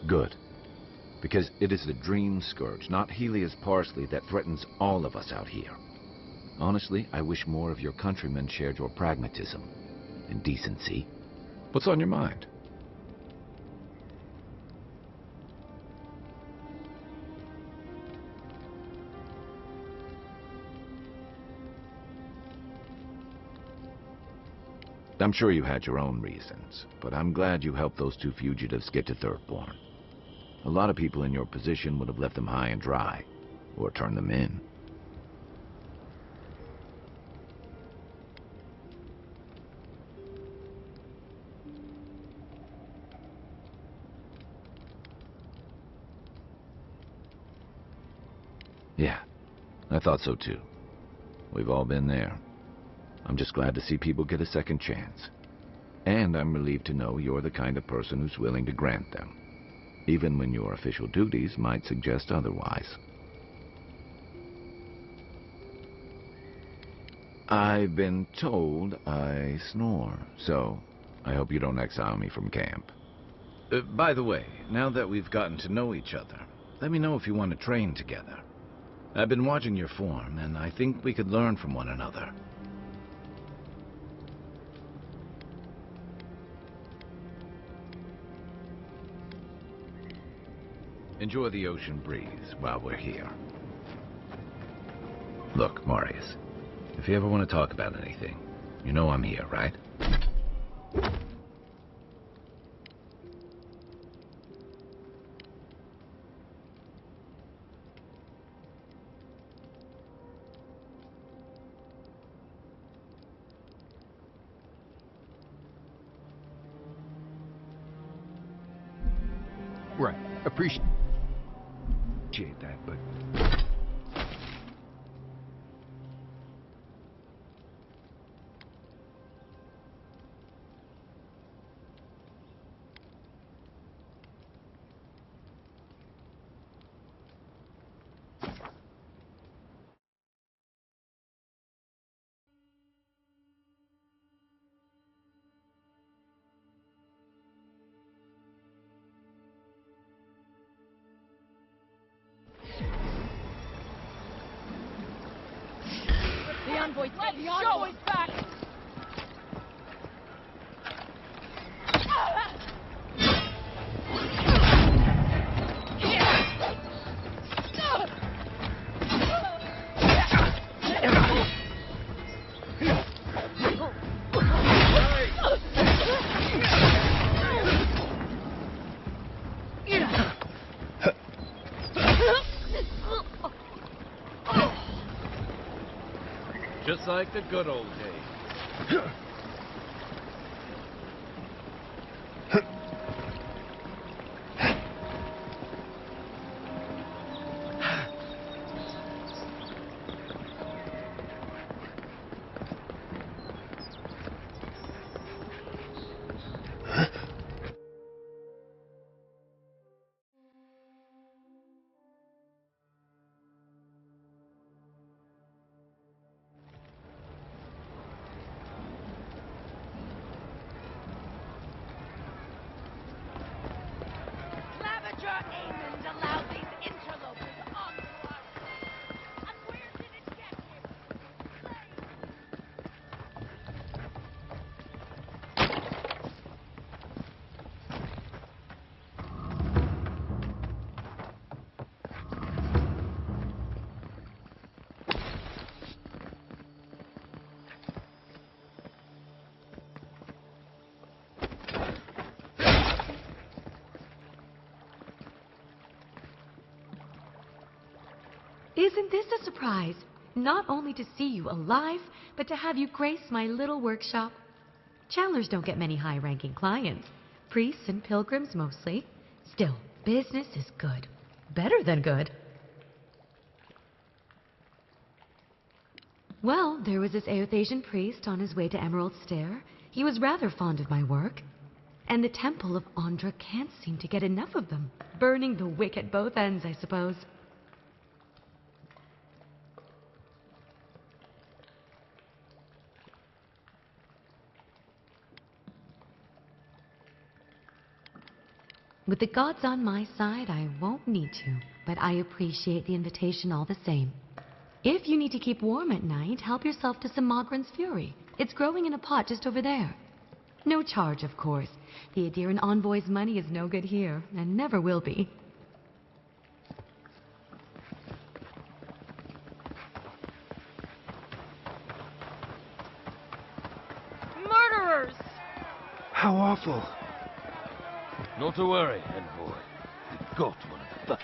Good. Because it is the Dream Scourge, not Helia's parsley, that threatens all of us out here. Honestly, I wish more of your countrymen shared your pragmatism and decency. What's on your mind? I'm sure you had your own reasons, but I'm glad you helped those two fugitives get to Thirdborn. A lot of people in your position would have left them high and dry, or turned them in. Yeah, I thought so too. We've all been there. I'm just glad to see people get a second chance. And I'm relieved to know you're the kind of person who's willing to grant them, even when your official duties might suggest otherwise. I've been told I snore, so I hope you don't exile me from camp. By the way, now that we've gotten to know each other, let me know if you want to train together. I've been watching your form, and I think we could learn from one another. Enjoy the ocean breeze while we're here. Look, Marius, if you ever want to talk about anything, you know I'm here, right? Right. Appreciate that, but... envoy Let's the show his back! Just like the good old days. Scavenger Aemond allowed these interlopers onto our land. And where did it get him? Isn't this a surprise? Not only to see you alive, but to have you grace my little workshop. Chandlers don't get many high-ranking clients. Priests and pilgrims mostly. Still, business is good. Better than good. Well, there was this Aothasian priest on his way to Emerald Stair. He was rather fond of my work. And the Temple of Andra can't seem to get enough of them. Burning the wick at both ends, I suppose. With the gods on my side, I won't need to, but I appreciate the invitation all the same. If you need to keep warm at night, help yourself to some Mogren's Fury. It's growing in a pot just over there. No charge, of course. The Adiran Envoy's money is no good here, and never will be. Murderers! How awful. Not to worry, envoy. We've got one of the...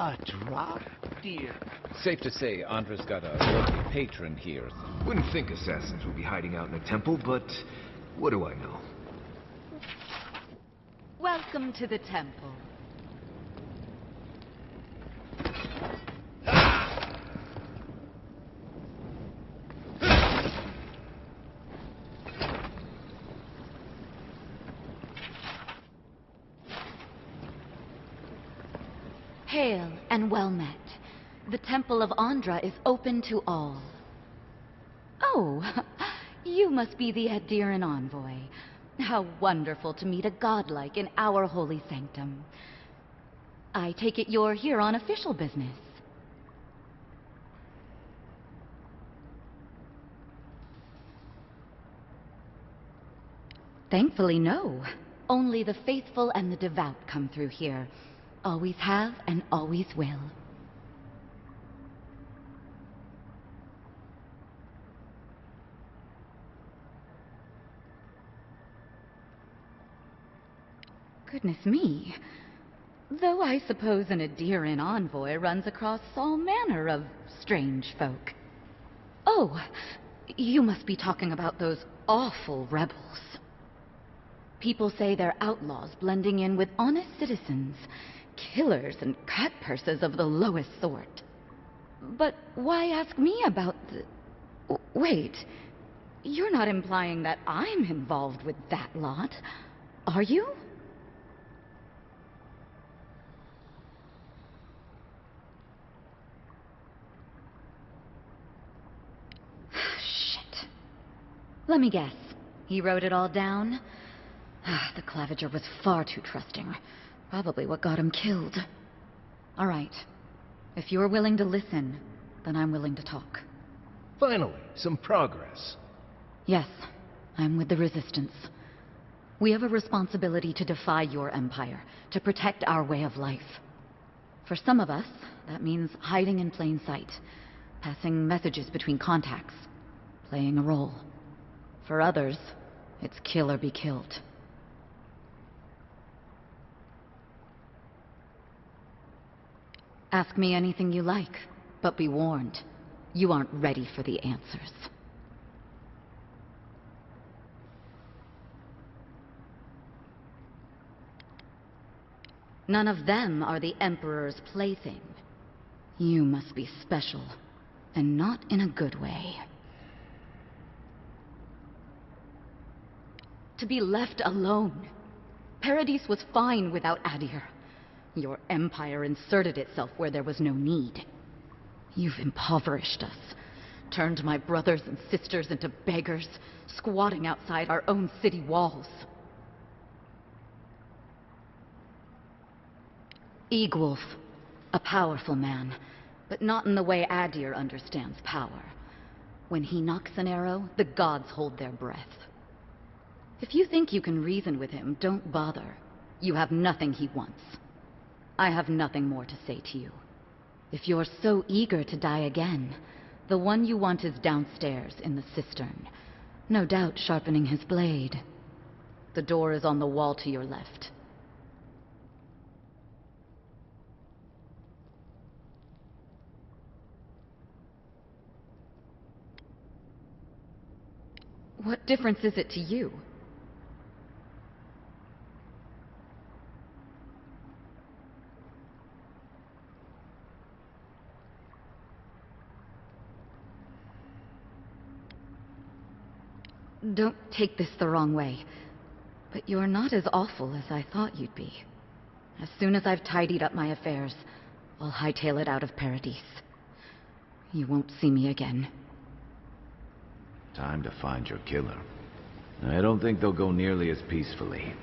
A drop, dear. Safe to say, Andra's got a worthy patron here. Wouldn't think assassins would be hiding out in a temple, but what do I know? Welcome to the temple. Hail and well met. The Temple of Andra is open to all. Oh, you must be the Adiran Envoy. How wonderful to meet a godlike in our holy sanctum. I take it you're here on official business. Thankfully, no. Only the faithful and the devout come through here. Always have and always will. Goodness me. Though I suppose an Adiran envoy runs across all manner of strange folk. Oh, you must be talking about those awful rebels. People say they're outlaws blending in with honest citizens. Killers and cut-purses of the lowest sort. But why ask me about the... Wait. You're not implying that I'm involved with that lot, are you? Shit. Let me guess. He wrote it all down? The Claviger was far too trusting. Probably what got him killed. All right. If you're willing to listen, then I'm willing to talk. Finally, some progress. Yes, I'm with the Resistance. We have a responsibility to defy your empire, to protect our way of life. For some of us, that means hiding in plain sight, passing messages between contacts, playing a role. For others, it's kill or be killed. Ask me anything you like, but be warned, you aren't ready for the answers. None of them are the Emperor's plaything. You must be special, and not in a good way. To be left alone. Paradis was fine without Adir. Your empire inserted itself where there was no need. You've impoverished us, turned my brothers and sisters into beggars, squatting outside our own city walls. Egwulf, a powerful man, but not in the way Adir understands power. When he knocks an arrow, the gods hold their breath. If you think you can reason with him, don't bother. You have nothing he wants. I have nothing more to say to you. If you're so eager to die again, the one you want is downstairs in the cistern, no doubt sharpening his blade. The door is on the wall to your left. What difference is it to you? Don't take this the wrong way, but you're not as awful as I thought you'd be. As soon as I've tidied up my affairs, I'll hightail it out of Paradis. You won't see me again. Time to find your killer. I don't think they'll go nearly as peacefully.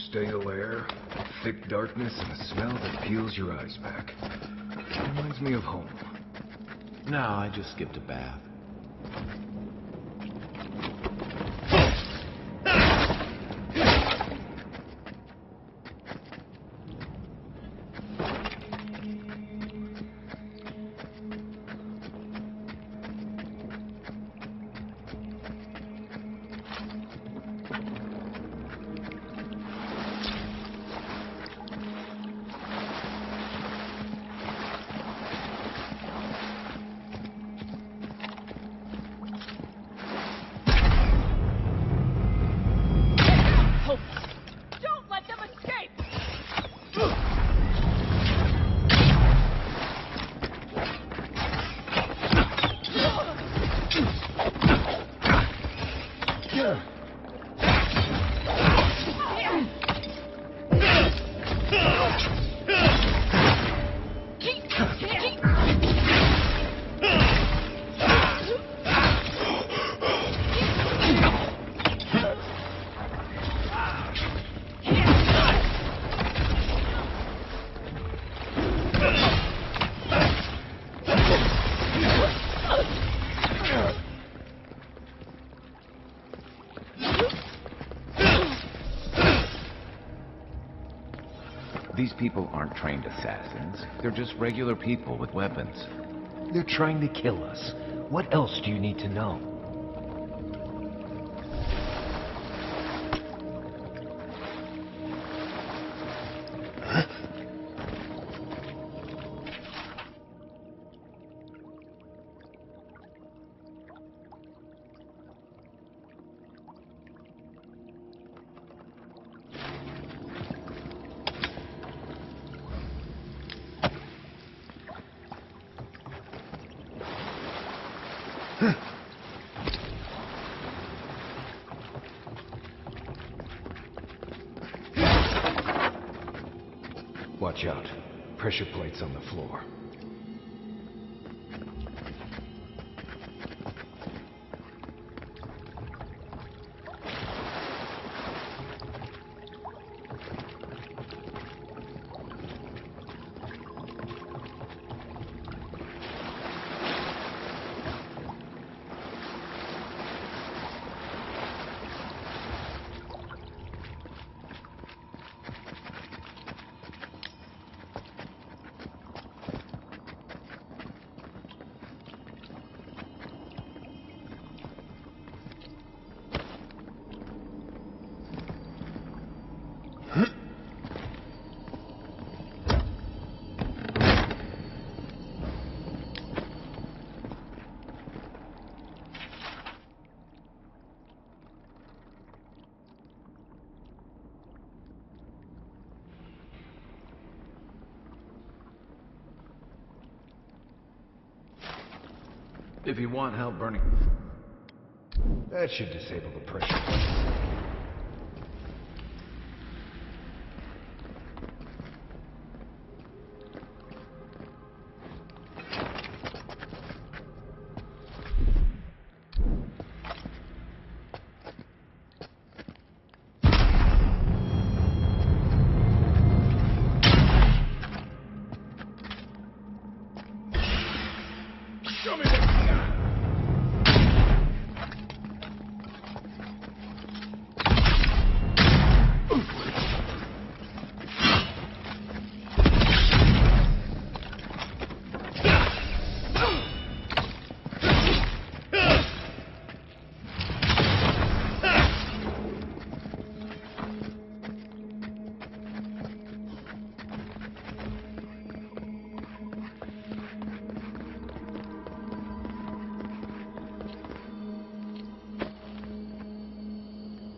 Stale air, thick darkness, and a smell that peels your eyes back. Reminds me of home. No, I just skipped a bath. These people aren't trained assassins. They're just regular people with weapons. They're trying to kill us. What else do you need to know? Watch out. Pressure plates on the floor. If you want help burning... That should disable the pressure plates.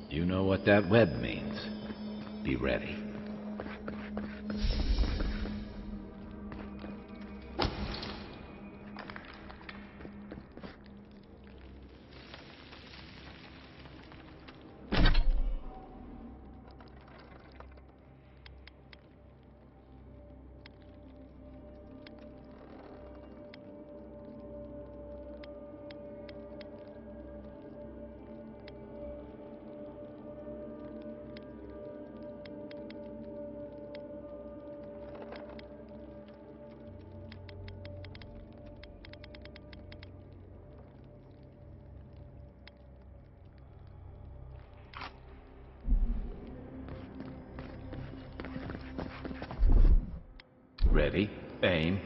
You know what that web means. Be ready. Ready, aim.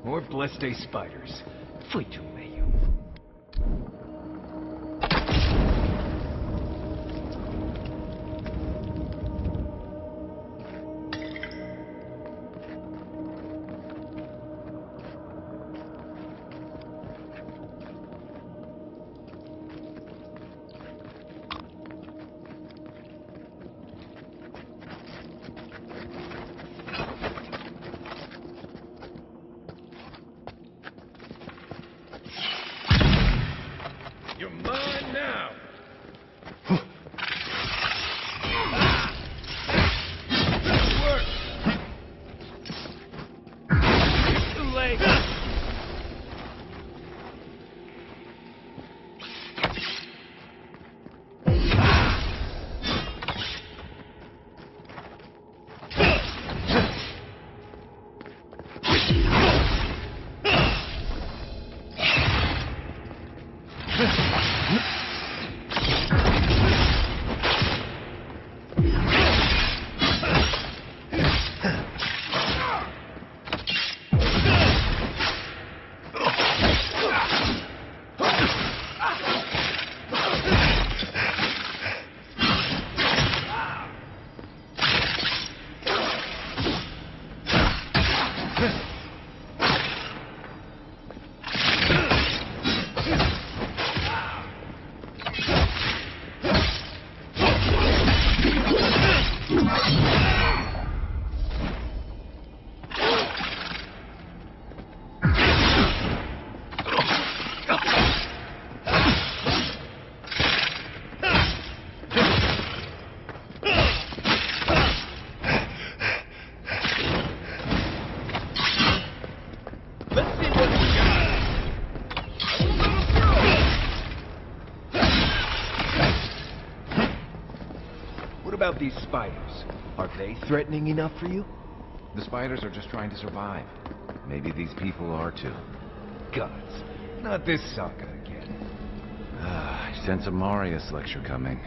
More blessed spiders. Flee to may you. about these spiders? Are they threatening enough for you? The spiders are just trying to survive. Maybe these people are too. Gods, not this saga again. I sense a Marius lecture coming.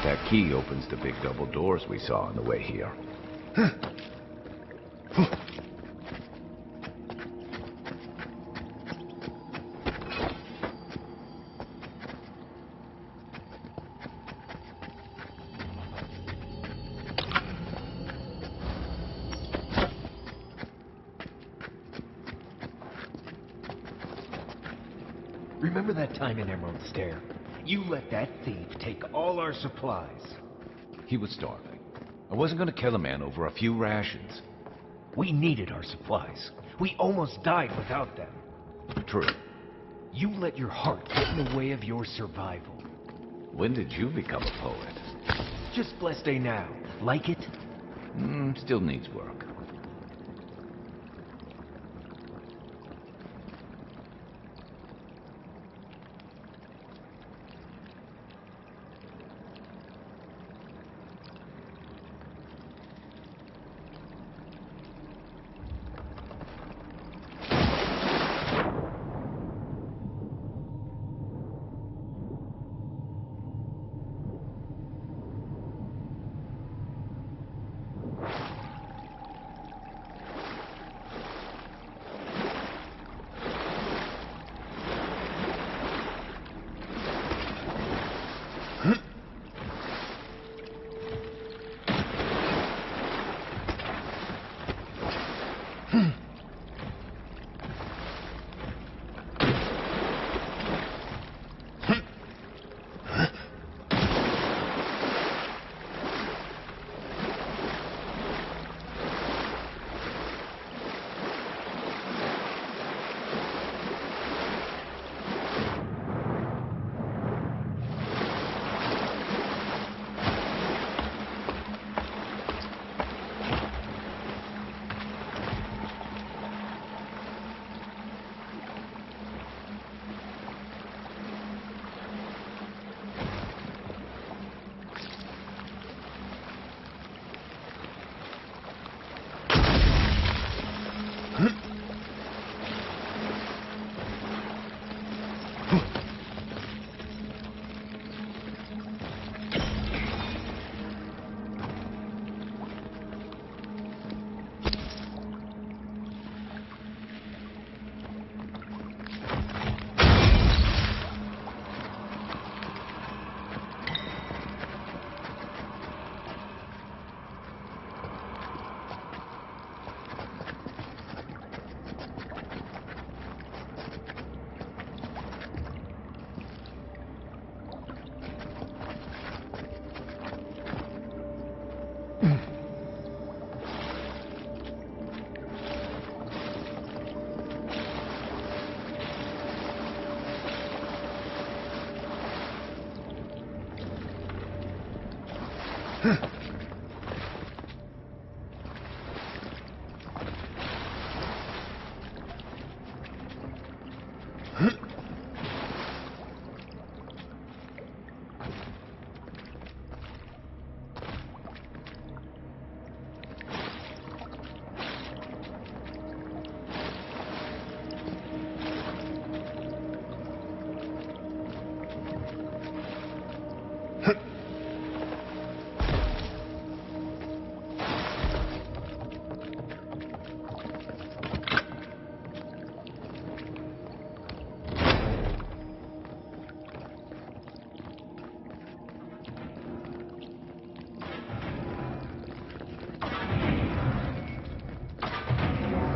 That key opens the big double doors we saw on the way here. Remember that time in Emerald Stair? You let that thief take all our supplies. He was starving. I wasn't going to kill a man over a few rations. We needed our supplies. We almost died without them. True. You let your heart get in the way of your survival. When did you become a poet? Just blessed day now. Like it? Still needs work.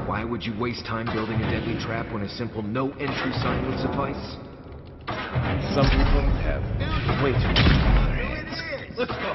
Why would you waste time building a deadly trap when a simple no-entry sign would suffice? Some people have way too much on their hands. Let's go.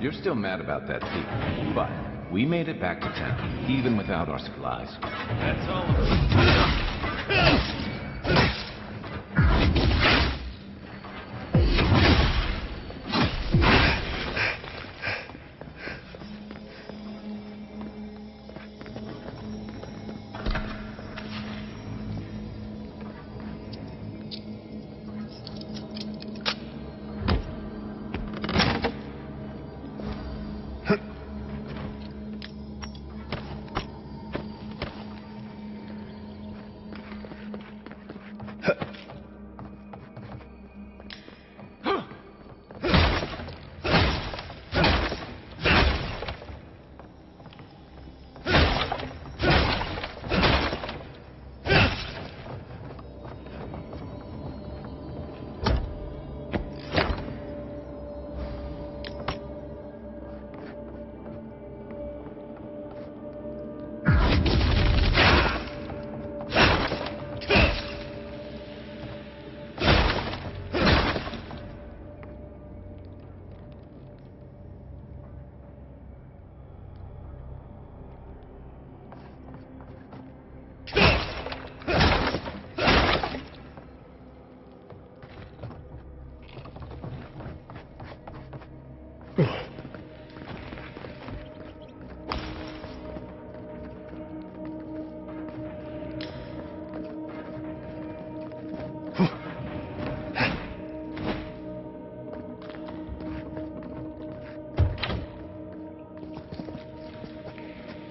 You're still mad about that thief, but we made it back to town, even without our supplies. That's all.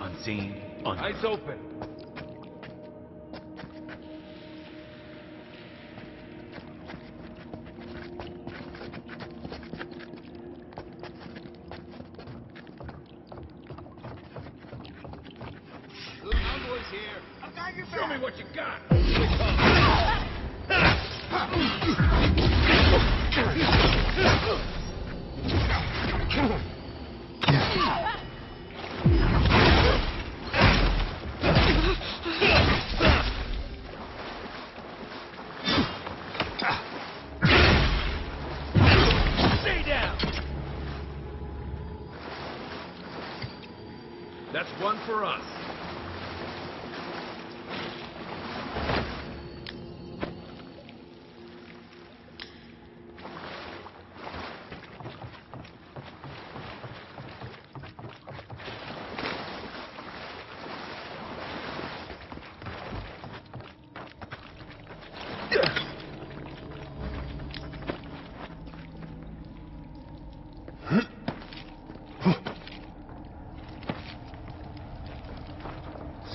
Unseen, Eyes open. Envoy's here. I've got your back. Show me what you got. That's one for us.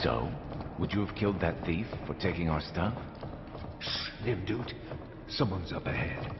So, would you have killed that thief for taking our stuff? Nimdut, someone's up ahead.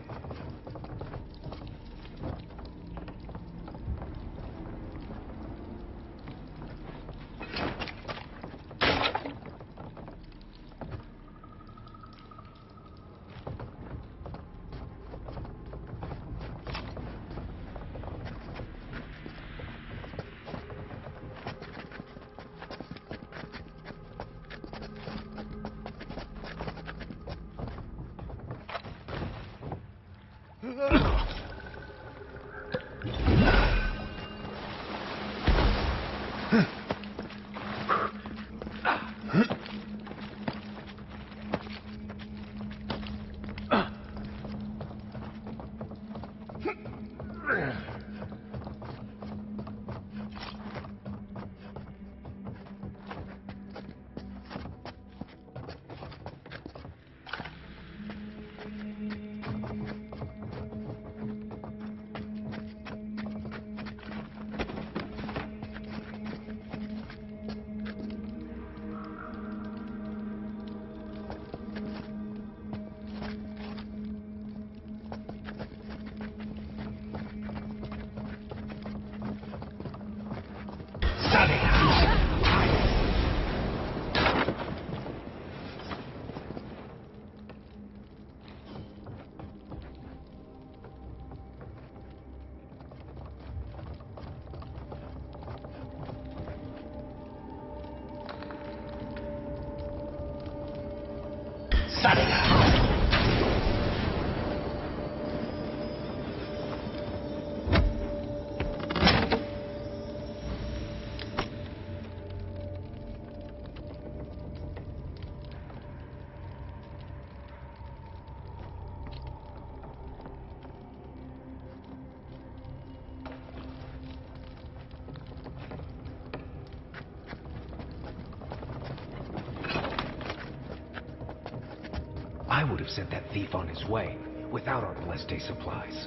I would have sent that thief on his way without our blessed day supplies.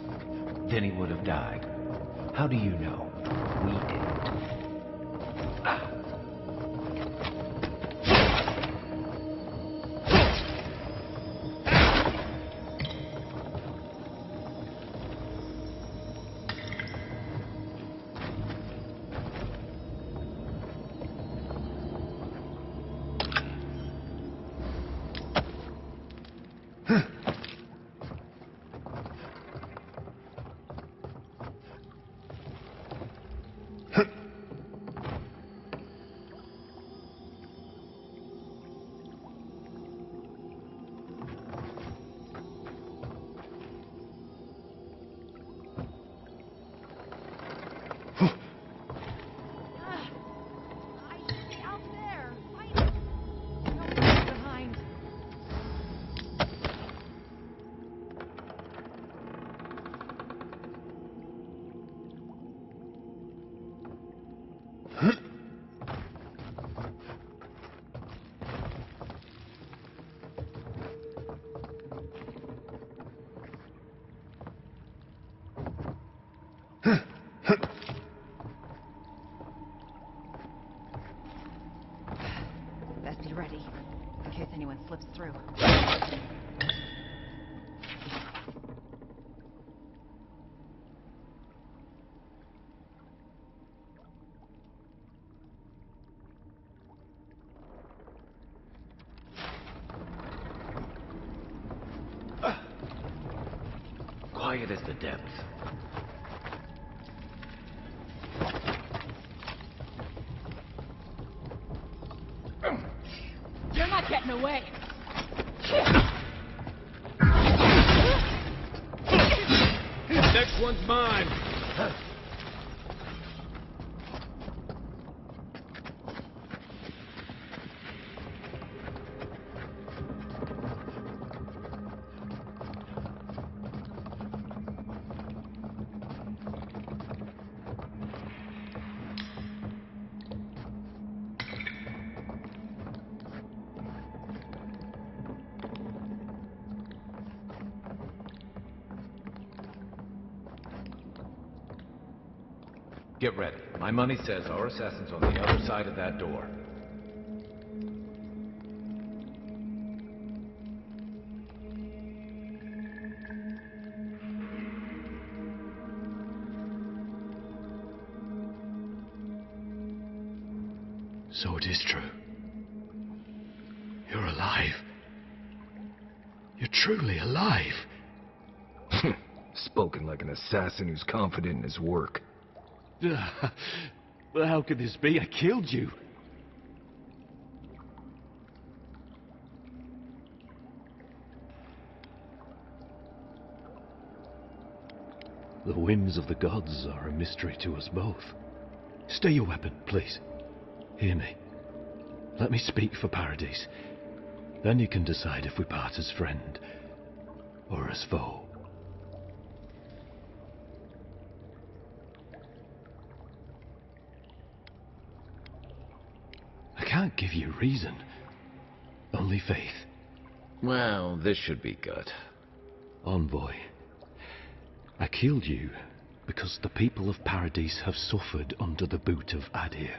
Then he would have died. How do you know? We didn't. Best be ready, in case anyone slips through. Quiet as the depths. You're not getting away. Next one's mine. Get ready. My money says our assassin's on the other side of that door. So it is true. You're alive. You're truly alive. Spoken like an assassin who's confident in his work. Well, how could this be? I killed you. The whims of the gods are a mystery to us both. Stay your weapon, please. Hear me. Let me speak for Paradise. Then you can decide if we part as friend or as foe. I can't give you reason. Only faith. Well, this should be good. Envoy, I killed you because the people of Paradise have suffered under the boot of Adir.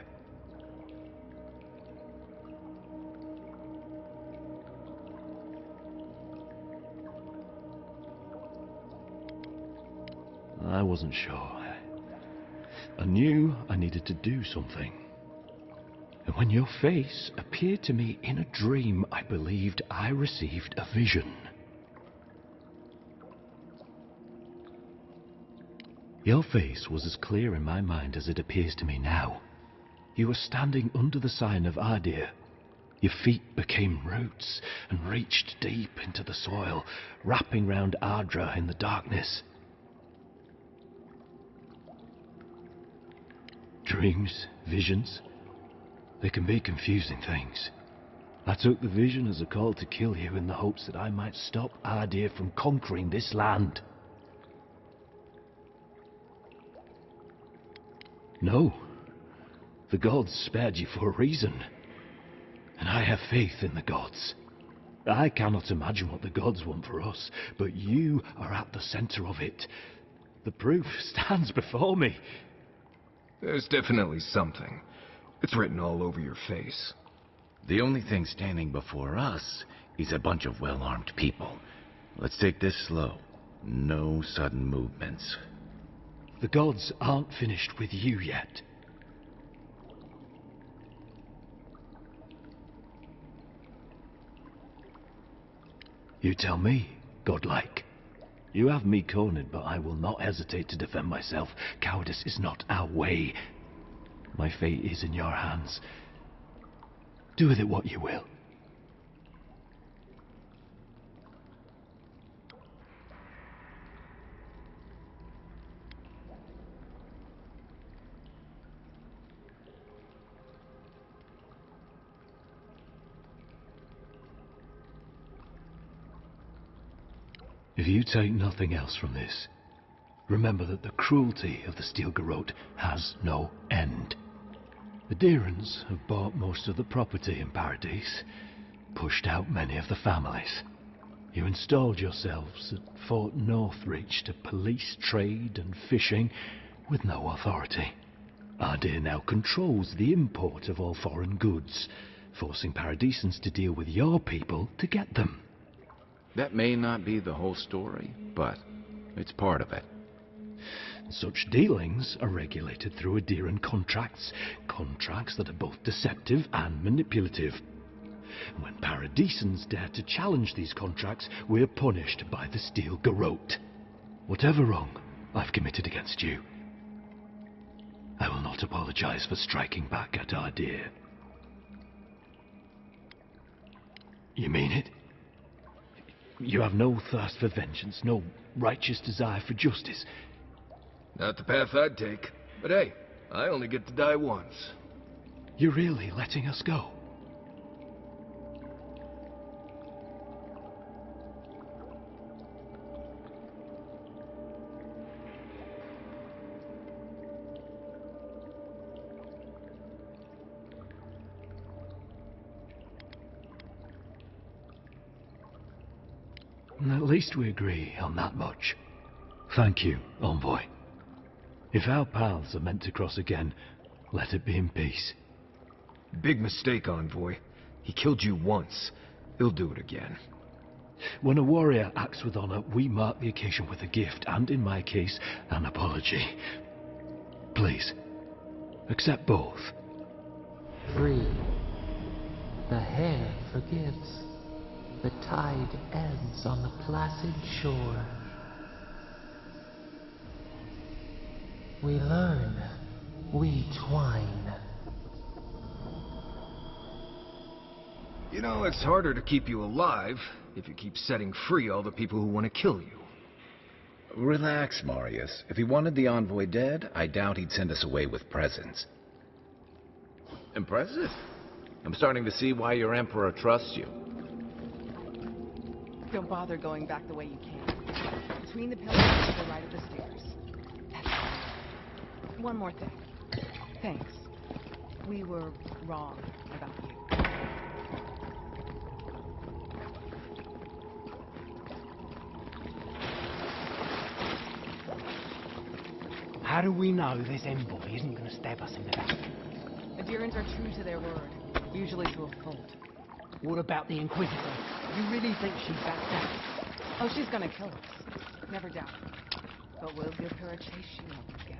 I wasn't sure. I knew I needed to do something. And when your face appeared to me in a dream, I believed I received a vision. Your face was as clear in my mind as it appears to me now. You were standing under the sign of Adir. Your feet became roots and reached deep into the soil, wrapping round Ardra in the darkness. Dreams, visions, they can be confusing things. I took the vision as a call to kill you in the hopes that I might stop Adir from conquering this land. No, the gods spared you for a reason, and I have faith in the gods. I cannot imagine what the gods want for us, but you are at the center of it. The proof stands before me. There's definitely something. It's written all over your face. The only thing standing before us is a bunch of well-armed people. Let's take this slow. No sudden movements. The gods aren't finished with you yet. You tell me, godlike. You have me cornered, but I will not hesitate to defend myself. Cowardice is not our way. My fate is in your hands. Do with it what you will. If you take nothing else from this, remember that the cruelty of the Steel Garrote has no end. The Deerans have bought most of the property in Paradise, pushed out many of the families. You installed yourselves at Fort Northreach to police trade and fishing with no authority. Adir now controls the import of all foreign goods, forcing Paradisans to deal with your people to get them. That may not be the whole story, but it's part of it. Such dealings are regulated through Adiran contracts that are both deceptive and manipulative. When Paradisans dare to challenge these contracts, we're punished by the Steel Garrote. Whatever wrong I've committed against you, I will not apologize for striking back at Adir. You mean it? You have no thirst for vengeance, no righteous desire for justice. Not the path I'd take. But hey, I only get to die once. You're really letting us go? At least we agree on that much. Thank you, Envoy. If our paths are meant to cross again, let it be in peace. Big mistake, Envoy. He killed you once. He'll do it again. When a warrior acts with honor, we mark the occasion with a gift, and in my case, an apology. Please, accept both. Free. The hair forgives. The tide ebbs on the placid shore. We learn. We twine. You know, it's harder to keep you alive if you keep setting free all the people who want to kill you. Relax, Marius. If he wanted the envoy dead, I doubt he'd send us away with presents. Impressive. I'm starting to see why your emperor trusts you. Don't bother going back the way you came. Between the pillars to the right of the stairs. That's all. One more thing. Thanks. We were wrong about you. How do we know this envoy isn't going to stab us in the back? Adherents are true to their word, usually to a fault. What about the inquisitor? You really think she's backed out? Oh, she's gonna kill us. Never doubt it. But we'll give her a chase she won't forget.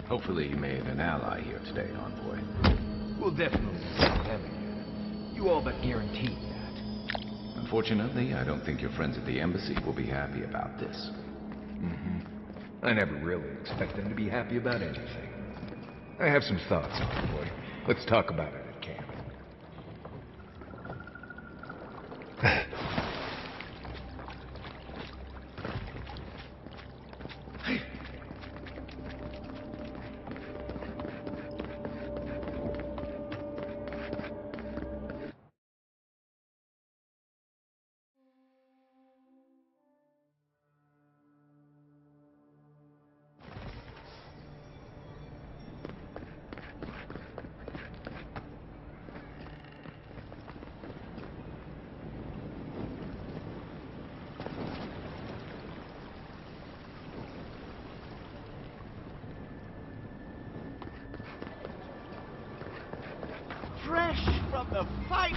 Hopefully you made an ally here today, Envoy. We'll definitely stop them again. You all but guaranteed that. Unfortunately, I don't think your friends at the embassy will be happy about this. I never really expect them to be happy about anything. I have some thoughts, Envoy. Let's talk about it at camp. Fresh from the fight!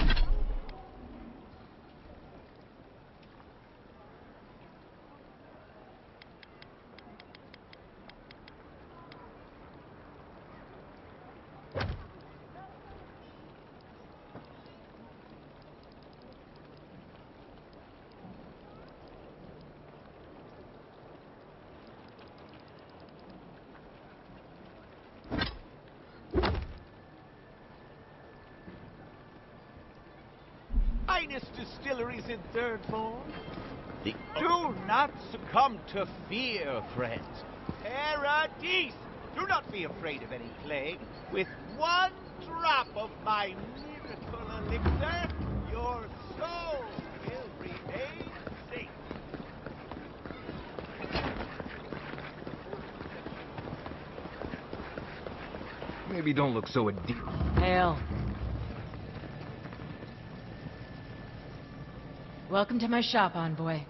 Heinous distilleries in Third Form. Do not succumb to fear, friends. Paradis! Do not be afraid of any plague. With one drop of my miracle elixir, your soul will remain safe. Maybe don't look so Hail. Welcome to my shop, envoy.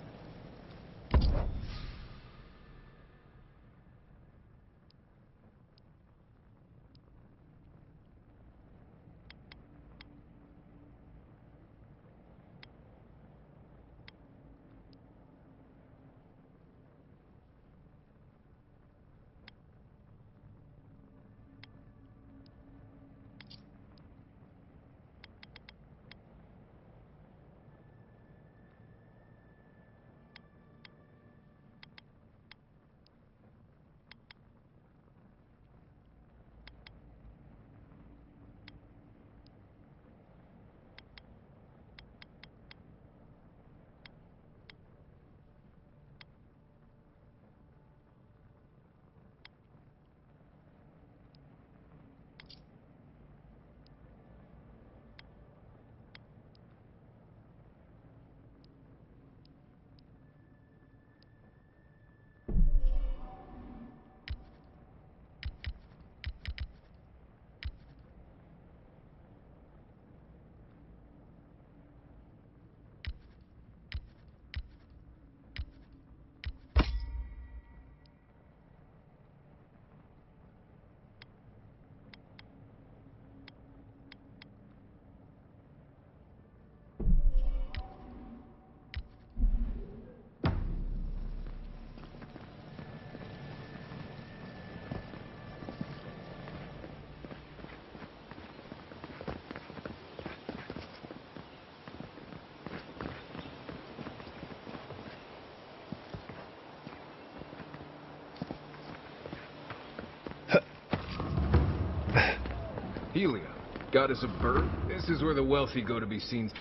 Helia, goddess of birth. This is where the wealthy go to be seen.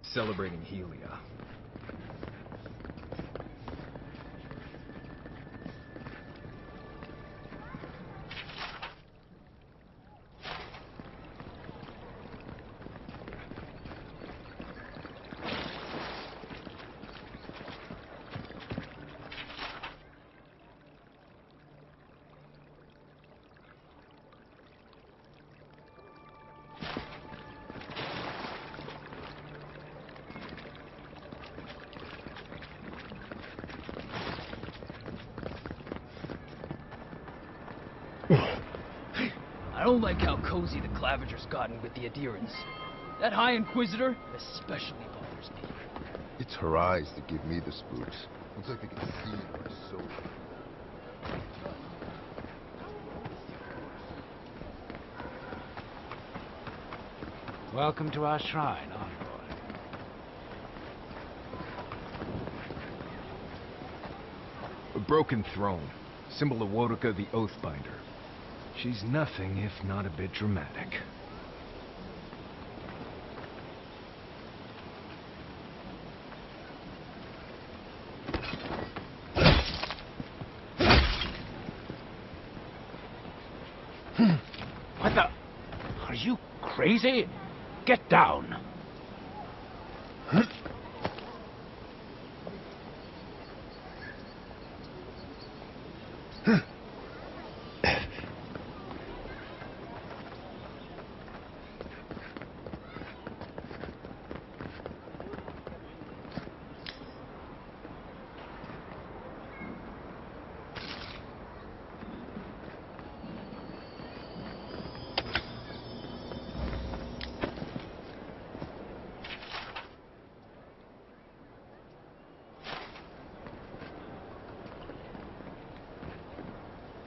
Celebrating Helia. I don't like how cozy the Clavager's gotten with the adherents. That High Inquisitor especially bothers me. It's her eyes that give me the spooks. Looks like they can see my soul. Welcome to our shrine, envoy. A broken throne. Symbol of Wodoka the Oathbinder. She's nothing if not a bit dramatic. What the? Are you crazy? Get down.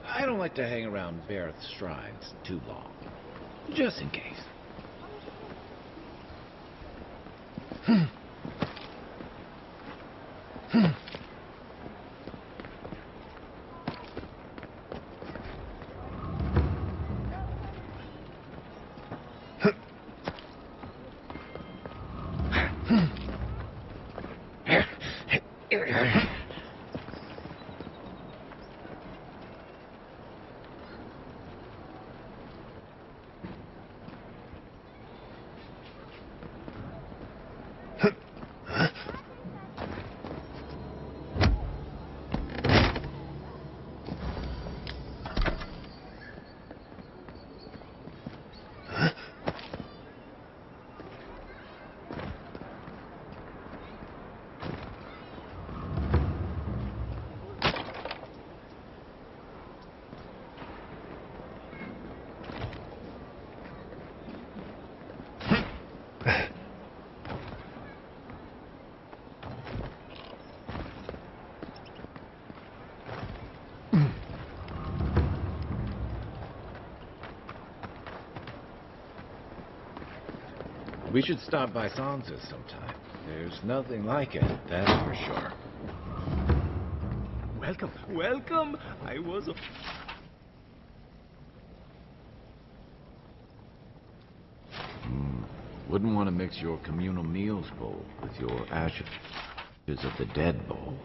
I don't like to hang around Vareth's shrines too long. Just in case. We should stop by Sansa's sometime. There's nothing like it, that's for sure. Welcome, welcome! I was a... Wouldn't want to mix your communal meals bowl with your ashes of the dead bowl.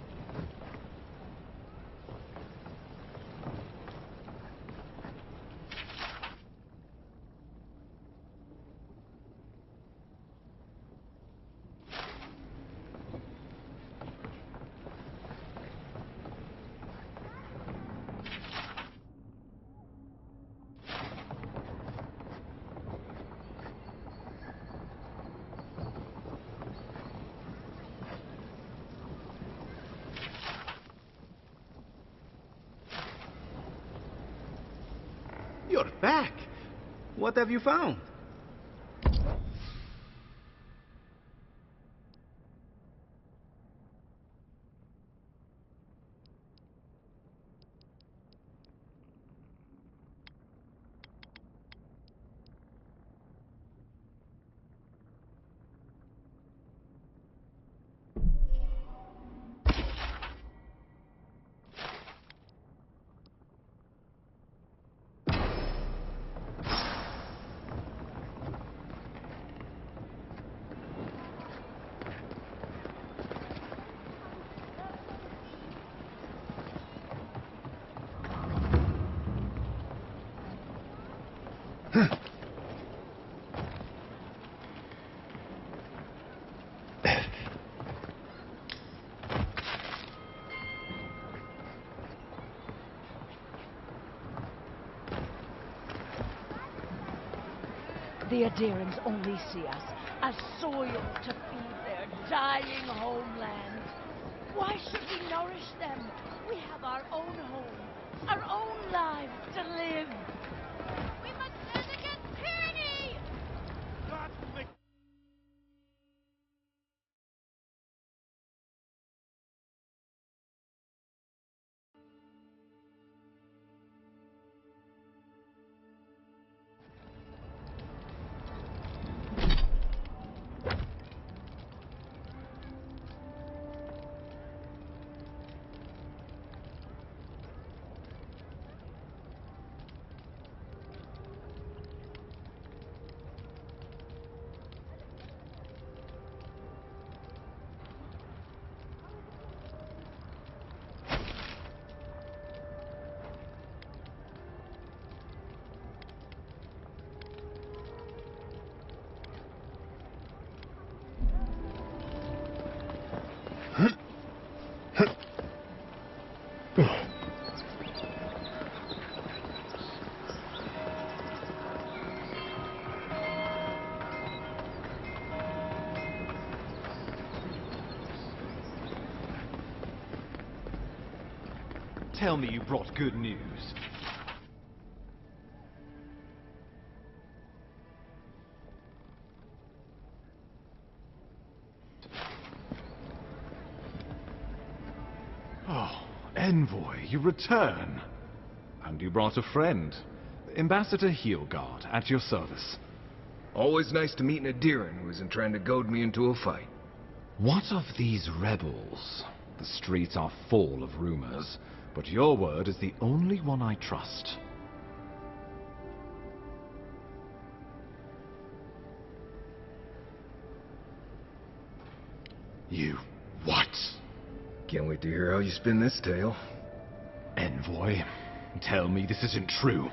You're back. What have you found? The Adirans only see us as soil to feed their dying homeland. Why should we nourish them? We have our own home, our own lives to live. We must stand against tyranny! Tell me you brought good news. Oh, Envoy, you return. And you brought a friend. Ambassador Heelguard, at your service. Always nice to meet an Adiran who isn't trying to goad me into a fight. What of these rebels? The streets are full of rumors, but your word is the only one I trust. You... what? Can't wait to hear how you spin this tale. Envoy, tell me this isn't true.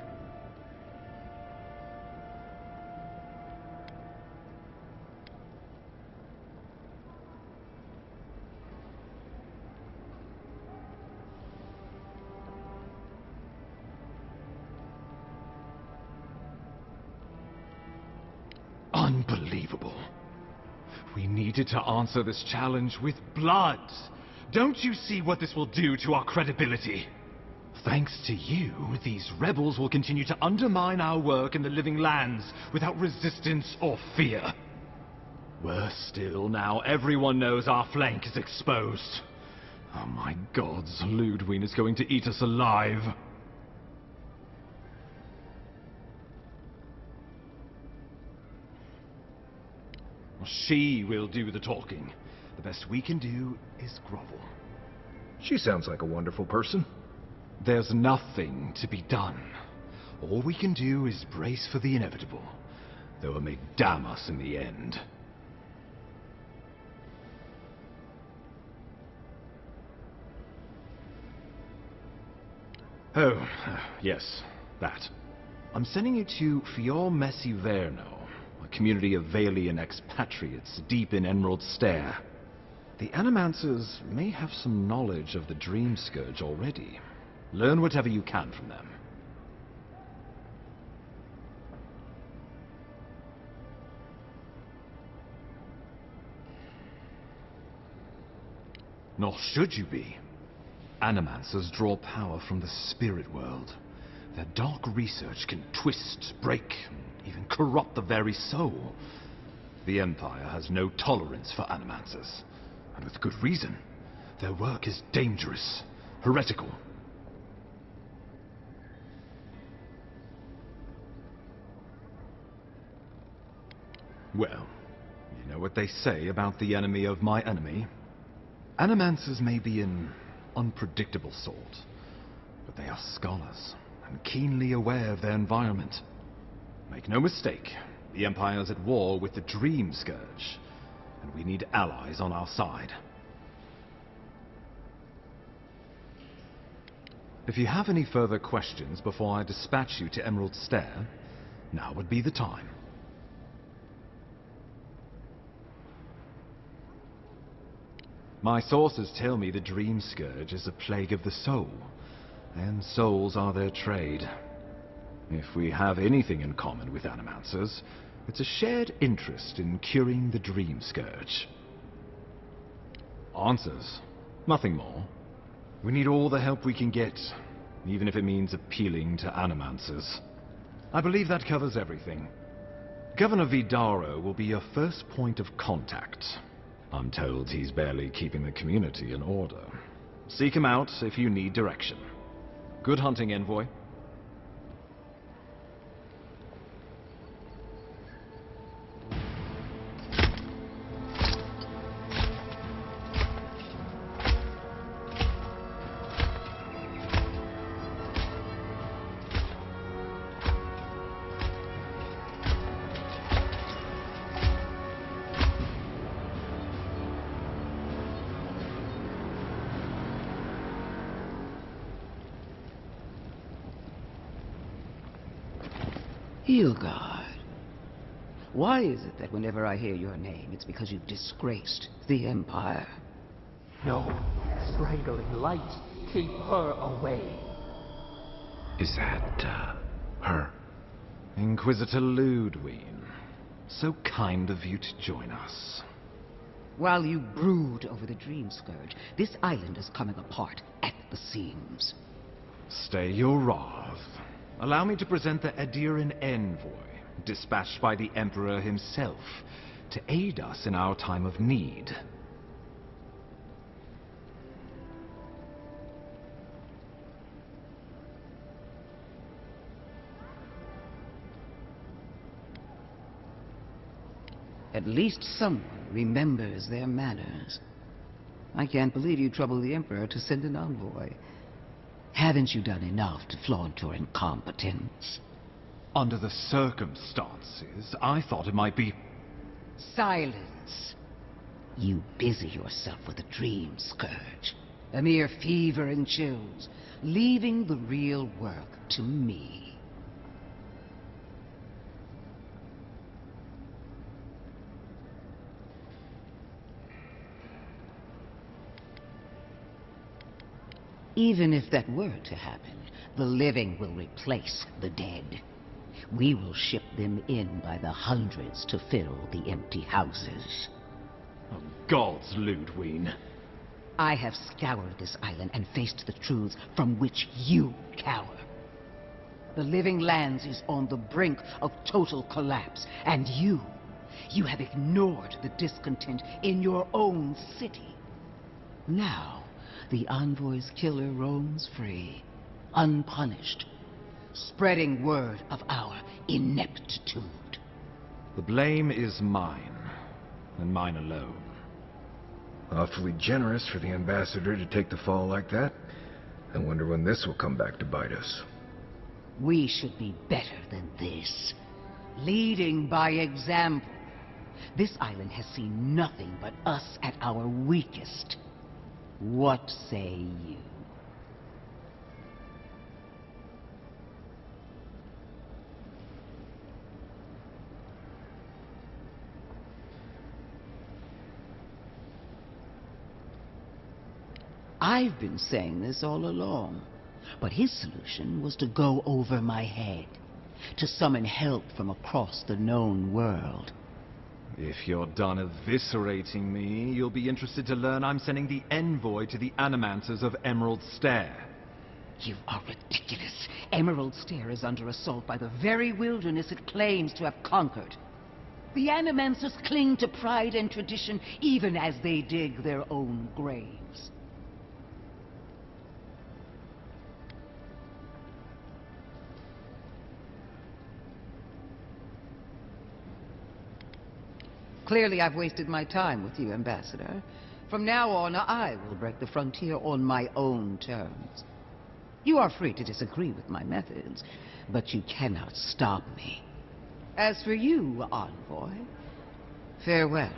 Unbelievable. We needed to answer this challenge with blood. Don't you see what this will do to our credibility? Thanks to you, these rebels will continue to undermine our work in the Living Lands without resistance or fear. Worse still, now everyone knows our flank is exposed. Oh my gods, Ludwig is going to eat us alive. She will do the talking. The best we can do is grovel. She sounds like a wonderful person. There's nothing to be done. All we can do is brace for the inevitable, though it may damn us in the end. Oh, yes, that. I'm sending you to Fior Messi Verno, a community of Valian expatriates deep in Emerald Stair. The Animancers may have some knowledge of the Dream Scourge already. Learn whatever you can from them. Nor should you be. Animancers draw power from the spirit world. Their dark research can twist, break, and even corrupt the very soul. The Empire has no tolerance for Animancers, and with good reason. Their work is dangerous, heretical. Well, you know what they say about the enemy of my enemy. Animancers may be an unpredictable sort, but they are scholars, and keenly aware of their environment. Make no mistake, the Empire is at war with the Dream Scourge, and we need allies on our side. If you have any further questions before I dispatch you to Emerald Stair, now would be the time. My sources tell me the Dream Scourge is a plague of the soul, and souls are their trade. If we have anything in common with Animancers, it's a shared interest in curing the Dream Scourge. Answers. Nothing more. We need all the help we can get, even if it means appealing to Animancers. I believe that covers everything. Governor Vidaro will be your first point of contact. I'm told he's barely keeping the community in order. Seek him out if you need direction. Good hunting, Envoy. Hilgard. Why is it that whenever I hear your name, it's because you've disgraced the Empire? No, strangling light. Keep her away. Is that, her? Inquisitor Ludwig. So kind of you to join us. While you brood over the Dream Scourge, this island is coming apart at the seams. Stay your wrath. Allow me to present the Adiran Envoy, dispatched by the Emperor himself, to aid us in our time of need. At least someone remembers their manners. I can't believe you troubled the Emperor to send an envoy. Haven't you done enough to flaunt your incompetence? Under the circumstances, I thought it might be... Silence! You busy yourself with the Dream Scourge. A mere fever and chills, leaving the real work to me. Even if that were to happen, the living will replace the dead. We will ship them in by the hundreds to fill the empty houses. Oh, gods, Ludwig. I have scoured this island and faced the truths from which you cower. The Living Lands is on the brink of total collapse, and you have ignored the discontent in your own city. Now, the Envoy's killer roams free, unpunished, spreading word of our ineptitude. The blame is mine. and mine alone. Awfully generous for the ambassador to take the fall like that. I wonder when this will come back to bite us. We should be better than this. Leading by example. This island has seen nothing but us at our weakest. What say you? I've been saying this all along, but his solution was to go over my head, to summon help from across the known world. If you're done eviscerating me, you'll be interested to learn I'm sending the envoy to the animators of Emerald Stair. You are ridiculous. Emerald Stair is under assault by the very wilderness it claims to have conquered. The animancers cling to pride and tradition even as they dig their own graves. Clearly, I've wasted my time with you, Ambassador. From now on, I will break the frontier on my own terms. You are free to disagree with my methods, but you cannot stop me. As for you, Envoy, farewell.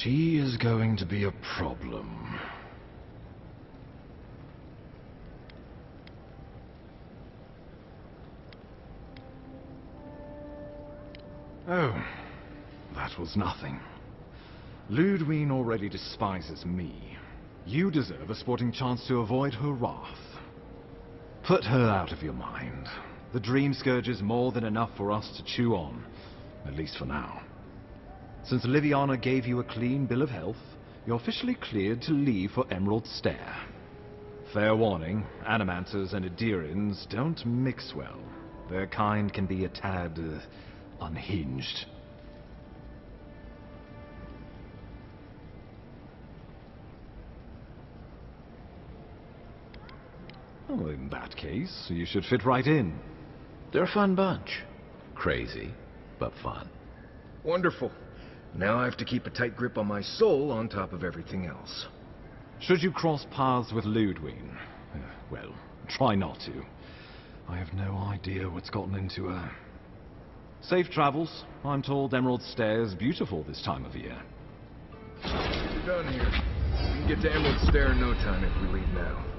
She is going to be a problem. Oh, that was nothing. Ludwine already despises me. You deserve a sporting chance to avoid her wrath. Put her out of your mind. The Dream Scourge is more than enough for us to chew on, at least for now. Since Liviana gave you a clean bill of health, you're officially cleared to leave for Emerald Stair. Fair warning, Animanters and Adirans don't mix well. Their kind can be a tad unhinged. Well, in that case, you should fit right in. They're a fun bunch. Crazy, but fun. Wonderful. Now I have to keep a tight grip on my soul on top of everything else. Should you cross paths with Ludwine, well, try not to. I have no idea what's gotten into her. Safe travels. I'm told Emerald Stair's beautiful this time of year. We're done here. We can get to Emerald Stair in no time if we leave now.